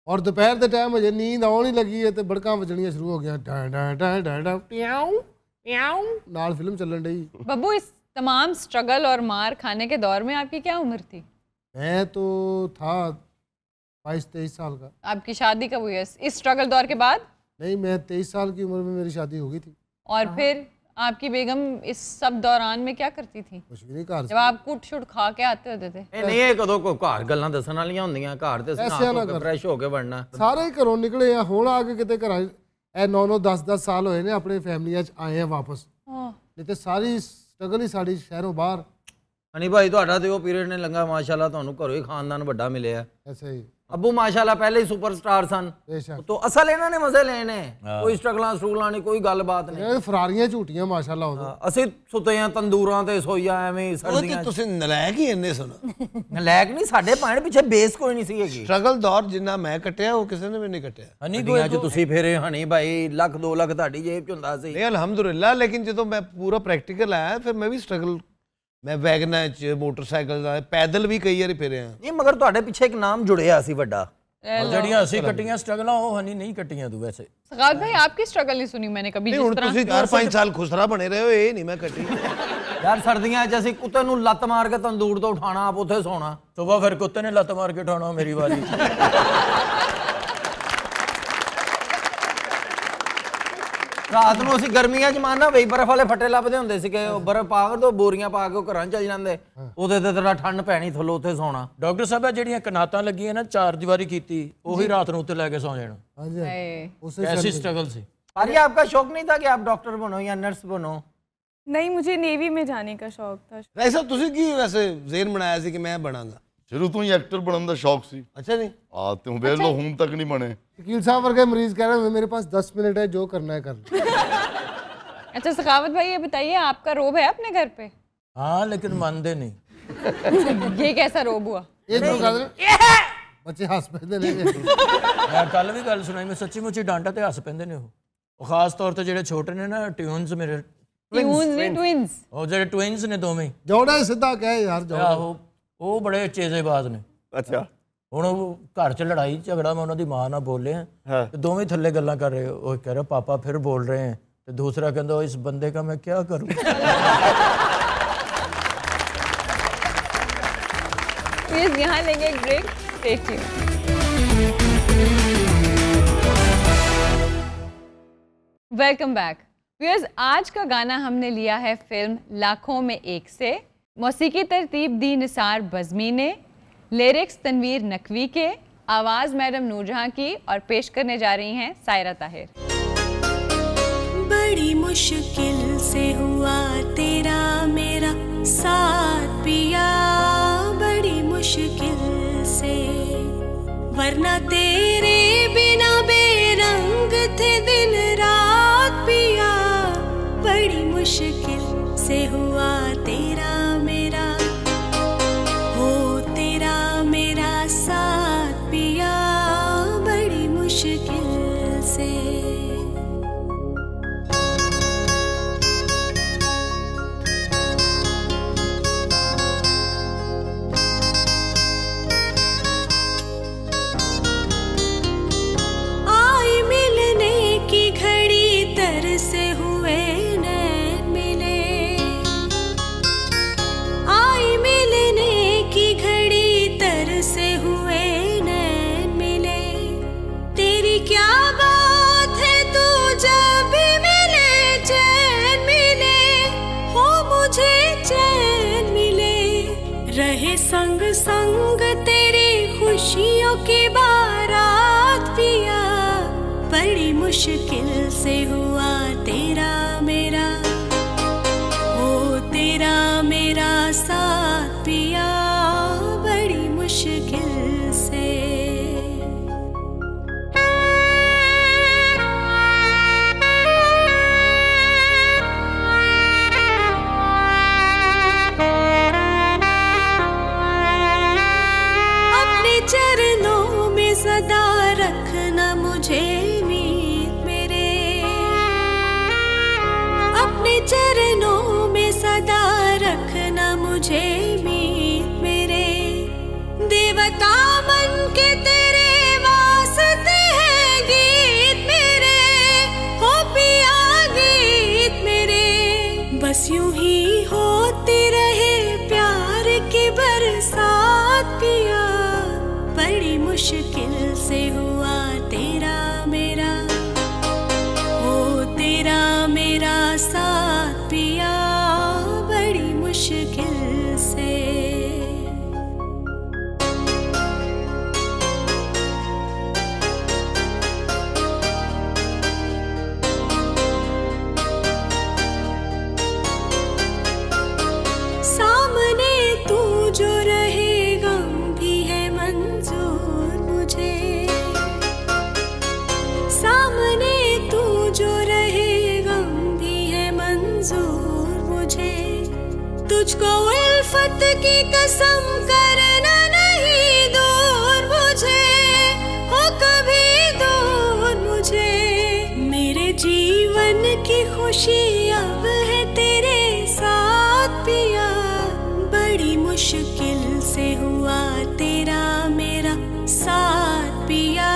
[SPEAKER 5] ਔਰ ਦੁਪਹਿਰ ਦੇ ਟਾਈਮ ਅਜੇ ਨੀਂਦ ਆਉਣ ਹੀ ਲੱਗੀ ਹੈ ਤੇ ਬੜਕਾਂ ਵੱਜਣੀਆਂ ਸ਼ੁਰੂ ਹੋ ਗਈਆਂ, ਡਾਂ ਡਾਂ ਡਾਂ ਡਾਂ ਡਾਂ ਪਿਆਉ ਪਿਆਉ, ਨਾਲ ਫਿਲਮ ਚੱਲਣ ਡਈ।
[SPEAKER 3] बब्बू, इस तमाम स्ट्रगल और मार खाने के दौर में आपकी क्या उम्र थी?
[SPEAKER 5] मैं तो था 22-23 साल का।
[SPEAKER 3] आपकी शादी कब हुई है इस स्ट्रगल दौर के बाद?
[SPEAKER 5] नहीं, मैं 23 साल की उम्र में मेरी शादी हो गई थी।
[SPEAKER 3] और फिर आपकी बेगम इस सब दौरान में क्या करती थी?
[SPEAKER 5] कुछ भी नहीं, घर
[SPEAKER 3] जब आप कुट शुट खा के आते होते थे?
[SPEAKER 6] ਨਹੀਂ ਇਹ ਕਦੋਂ ਕੋਈ ਘਰ ਗੱਲਾਂ ਦੱਸਣ ਵਾਲੀਆਂ ਹੁੰਦੀਆਂ, ਘਰ ਤੇ ਫਰੈਸ਼ ਹੋ ਕੇ ਵੜਨਾ।
[SPEAKER 5] ਸਾਰੇ ਹੀ ਘਰੋਂ ਨਿਕਲੇ ਆ, ਹੁਣ ਆ ਕੇ ਕਿਤੇ ਘਰਾਂ ਇਹ 9-9 10-10 ਸਾਲ ਹੋਏ ਨੇ ਆਪਣੇ ਫੈਮਲੀਆਂ 'ਚ ਆਏ ਆ ਵਾਪਸ, ਨਹੀਂ ਤੇ ਸਾਰੀ ਸਟਰਗਲ ਹੀ ਸਾਡੀ ਸ਼ਹਿਰੋਂ ਬਾਹਰ।
[SPEAKER 6] ਹਨੀ ਭਾਈ ਤੁਹਾਡਾ ਤੇ ਉਹ ਪੀਰੀਅਡ ਨੇ ਲੰਗਾ ਮਾਸ਼ਾਅੱਲਾ, ਤੁਹਾਨੂੰ ਘਰੋਂ ਹੀ ਖਾਨਦਾਨ ਵੱਡਾ ਮਿਲਿਆ।
[SPEAKER 5] ਐਸਾ ਹੀ
[SPEAKER 6] ਅੱਬੂ ਮਾਸ਼ਾਅੱਲਾ ਪਹਿਲੇ ਹੀ ਸੁਪਰਸਟਾਰ ਸਨ, तो असल ਇਹਨਾਂ ਨੇ ਮਜ਼ੇ ਲੈਣੇ, ਕੋਈ ਸਟਰਗਲਾਂ ਸਟਰੂਗਲਾਂ ਨਹੀਂ, ਕੋਈ ਗੱਲਬਾਤ ਨਹੀਂ।
[SPEAKER 5] ਇਹ ਫਰਾਰੀਆਂ ਝੂਟੀਆਂ ਮਾਸ਼ਾਅੱਲਾ ਉਦੋਂ।
[SPEAKER 6] ਅਸੀਂ ਸੁੱਤੇ ਆ ਤੰਦੂਰਾਂ ਤੇ ਸੋਈਆ ਐਵੇਂ ਸਰਦੀਆਂ।
[SPEAKER 4] ਤੁਸੀਂ ਨਲਾਇਕ ਹੀ ਇੰਨੇ ਸੁਣਾ,
[SPEAKER 6] ਨਲਾਇਕ ਨਹੀਂ, ਸਾਡੇ ਪਾਣ ਪਿੱਛੇ ਬੇਸ ਕੋਈ ਨਹੀਂ ਸੀ ਹੈਗੀ।
[SPEAKER 4] ਸਟਰਗਲ ਦੌਰ ਜਿੰਨਾ ਮੈਂ ਕੱਟਿਆ ਉਹ ਕਿਸੇ ਨੇ ਵੀ ਨਹੀਂ ਕੱਟਿਆ।
[SPEAKER 6] ਹਨੀ ਦੁਨੀਆ 'ਚ ਤੁਸੀਂ ਫੇਰੇ ਹਨੀ ਭਾਈ, ਲੱਖ 2 ਲੱਖ ਤੁਹਾਡੀ ਜੇਬ 'ਚ ਹੁੰਦਾ ਸੀ।
[SPEAKER 4] ਨਹੀਂ ਅਲਹਮਦੁਲਿਲਾ, ਲੇਕਿਨ ਜਦੋਂ ਮੈਂ ਪੂਰਾ ਪ੍ਰੈਕਟੀਕਲ ਆਇਆ ਫਿਰ ਮੈਂ ਵੀ ਸਟਰਗਲ, ਮੈਂ ਵੈਗਨਾਂ 'ਚ ਮੋਟਰਸਾਈਕਲ ਦਾ ਪੈਦਲ ਵੀ ਕਈ ਵਾਰੀ ਫਿਰਿਆ।
[SPEAKER 6] ਨਹੀਂ ਮਗਰ ਤੁਹਾਡੇ ਪਿੱਛੇ ਇੱਕ ਨਾਮ ਜੁੜਿਆ ਸੀ ਵੱਡਾ,
[SPEAKER 2] ਜਿਹੜੀਆਂ ਅਸੀਂ ਕੱਟੀਆਂ ਸਟਰਗਲਾਂ ਉਹ ਹਨੀ ਨਹੀਂ ਕੱਟੀਆਂ ਤੂੰ। ਵੈਸੇ
[SPEAKER 3] सगावत भाई, आपकी स्ट्रगल नहीं सुनी मैंने कभी।
[SPEAKER 4] ਹੁਣ ਤੁਸੀਂ 4-5 ਸਾਲ ਖੁਸਰਾ ਬਣੇ ਰਹੇ ਹੋ, ਇਹ ਨਹੀਂ ਮੈਂ ਕੱਟੀ।
[SPEAKER 6] ਯਾਰ ਸਰਦੀਆਂ 'ਚ ਅਸੀਂ ਕੁੱਤੇ ਨੂੰ ਲੱਤ ਮਾਰ ਕੇ ਤੰਦੂਰ ਤੋਂ ਉਠਾਣਾ, ਆਪ ਉੱਥੇ ਸੌਣਾ।
[SPEAKER 2] ਸੁਬਾ ਫਿਰ ਕੁੱਤੇ ਨੇ ਲੱਤ ਮਾਰ ਕੇ ਉਠਾਉਣਾ ਮੇਰੀ ਵਾਰੀ।
[SPEAKER 6] ਰਾਤ ਨੂੰ ਅਸੀਂ ਗਰਮੀਆਂ 'ਚ ਮਾਰਨਾ ਬਈ ਬਰਫ਼ ਵਾਲੇ ਫੱਟੇ ਲੱਭਦੇ ਹੁੰਦੇ ਸੀਗੇ, ਉਹ ਬਰਫ਼ ਪਾ ਕੇ ਤੋਂ ਬੋਰੀਆਂ ਪਾ ਕੇ ਉਹ ਘਰਾਂ ਚੱਲ ਜਾਂਦੇ, ਉਹਦੇ ਤੇ ਤੇਰਾ ਠੰਡ ਪੈਣੀ, ਥੱਲੋਂ ਉੱਥੇ ਸੌਣਾ।
[SPEAKER 2] ਡਾਕਟਰ ਸਾਹਿਬ ਜਿਹੜੀਆਂ ਕਨਾਤਾਂ ਲੱਗੀਆਂ ਨਾ 4 ਦੀਵਾਰੀ ਕੀਤੀ, ਉਹੀ ਰਾਤ ਨੂੰ ਉੱਤੇ ਲੈ ਕੇ ਸੌ ਜਾਣਾ। कैसी स्ट्रगल थी?
[SPEAKER 6] अरे आपका शौक नहीं था कि आप डॉक्टर बनो या नर्स बनो?
[SPEAKER 10] नहीं, मुझे नेवी में जाने का शौक था।
[SPEAKER 4] ऐसा ਤੁਸੀਂ ਕੀ ਵੈਸੇ ਜ਼ੇਨ ਬਣਾਇਆ ਸੀ ਕਿ ਮੈਂ ਬਣਾਂਗਾ?
[SPEAKER 9] ਸ਼ੁਰੂ ਤੋਂ ਹੀ ਐਕਟਰ ਬਣਨ ਦਾ ਸ਼ੌਕ ਸੀ।
[SPEAKER 4] ਅੱਛਾ ਜੀ।
[SPEAKER 9] ਆ ਤੇ ਵੇਖ ਲਓ ਹੁਣ ਤੱਕ ਨਹੀਂ ਬਣੇ।
[SPEAKER 5] वकील साहब वर्गे मरीज कह रहे हैं मेरे पास 10 मिनट है, जो करना है कर लो।
[SPEAKER 3] अच्छा सखावत भाई, ये बताइए आपका रोब है अपने घर पे?
[SPEAKER 2] हाँ, लेकिन मानते नहीं।
[SPEAKER 3] ये कैसा रोब हुआ?
[SPEAKER 5] ਬੱਚੇ ਹੱਸ ਪੈਂਦੇ ਨੇ।
[SPEAKER 2] ਮੈਂ ਕੱਲ ਵੀ ਗੱਲ ਸੁਣਾਈ, ਮੈਂ ਸੱਚੀ ਮੁੱਚੀ ਡਾਂਟਾ ਤੇ ਹੱਸ ਪੈਂਦੇ ਨੇ ਉਹ ਖਾਸ ਤੌਰ ਤੇ ਜਿਹੜੇ ਛੋਟੇ ਨੇ ਨਾ, ਟਿਊਨਸ ਮੇਰੇ
[SPEAKER 3] ट्विंस,
[SPEAKER 2] ਉਹ ਜਿਹੜੇ ਟਵਿੰਸ ਨੇ ਦੋਵੇਂ।
[SPEAKER 5] ਜੋੜਾ ਸਿੱਧਾ ਕਹੇ ਯਾਰ, ਜੋੜਾ।
[SPEAKER 2] ਆਹੋ, ਉਹ ਬੜੇ ਚੇਜ਼ੇਬਾਜ਼ ਨੇ।
[SPEAKER 8] ਅੱਛਾ।
[SPEAKER 2] ਹੁਣ ਉਹ ਘਰ 'ਚ ਲੜਾਈ ਝਗੜਾ, ਮੈਂ ਉਹਨਾਂ ਦੀ ਮਾਂ ਨਾਲ ਬੋਲਿਆ ਤੇ ਦੋਵੇਂ ਥੱਲੇ ਗੱਲਾਂ ਕਰ ਰਹੇ। ਉਹ ਕਹਿ ਰਿਹਾ ਪਾਪਾ ਫਿਰ ਬੋਲ ਰਹੇ हैं, ਤੇ ਦੂਸਰਾ ਕਹਿੰਦਾ ਇਸ ਬੰਦੇ का मैं क्या करूं।
[SPEAKER 3] प्लीज यहाँ लेंगे एक break, take care. Welcome back viewers, आज का गाना हमने लिया है फिल्म लाखों में एक से। मौसीकी तरतीब दी निसार बज़मी ने, लिरिक्स तनवीर नकवी के, आवाज़ मैडम नूरजहां की, और पेश करने जा रही हैं सायरा ताहिर।
[SPEAKER 13] बड़ी मुश्किल से हुआ तेरा मेरा साथ पिया, बड़ी मुश्किल से, वरना तेरे बिना बेरंग थे दिन रात पिया, बड़ी मुश्किल से हुआ तेरा मेरा, हो तेरा मेरा साथ पिया, बड़ी मुश्किल से। से हुए नैन मिले, आई मिलने की घड़ी तर से हुए नैन मिले, तेरी क्या बात है तू जब भी मिले चैन मिले, हो मुझे चैन मिले, रहे संग संग तेरी खुशियों की बारात पिया, बड़ी मुश्किल से हुआ तेरा मेरा, ओ तेरा मेरा साथ पिया बड़ी मुश्किल से। अपने चरणों में सदा रखना मुझे मीत मेरे, अपने चरणों में सदा रखना मुझे मीत मेरे। देवता मन के तेरे वास्ते हैं गीत मेरे, हो पिया गीत मेरे। बस यूं ही होती रहे प्यार की बरसात पिया बड़ी मुश्किल से हुआ तेरा मेरा, ओ तेरा मेरा साथ पिया बड़ी मुश्किल से। सामने तू जो रहे गम भी है मंजूर मुझे, सामने तू जो रहे गम भी है मंजूर मुझे। तुझको उल्फत की कसम करना नहीं दूर मुझे, हो कभी दूर मुझे। मेरे जीवन की खुशी अब है तेरे साथ पिया बड़ी मुश्किल से हुआ तेरा मेरा साथ पिया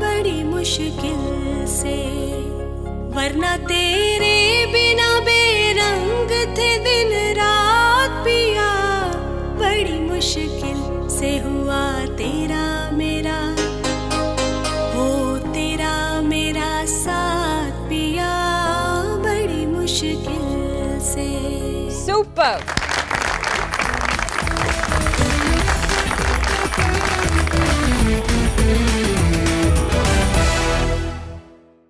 [SPEAKER 13] बड़ी मुश्किल से। वरना तेरे बिना बेरंग थे दिन रात पिया बड़ी मुश्किल से हुआ तेरा मेरा, हो तेरा मेरा साथ पिया बड़ी मुश्किल से।
[SPEAKER 3] सुपर।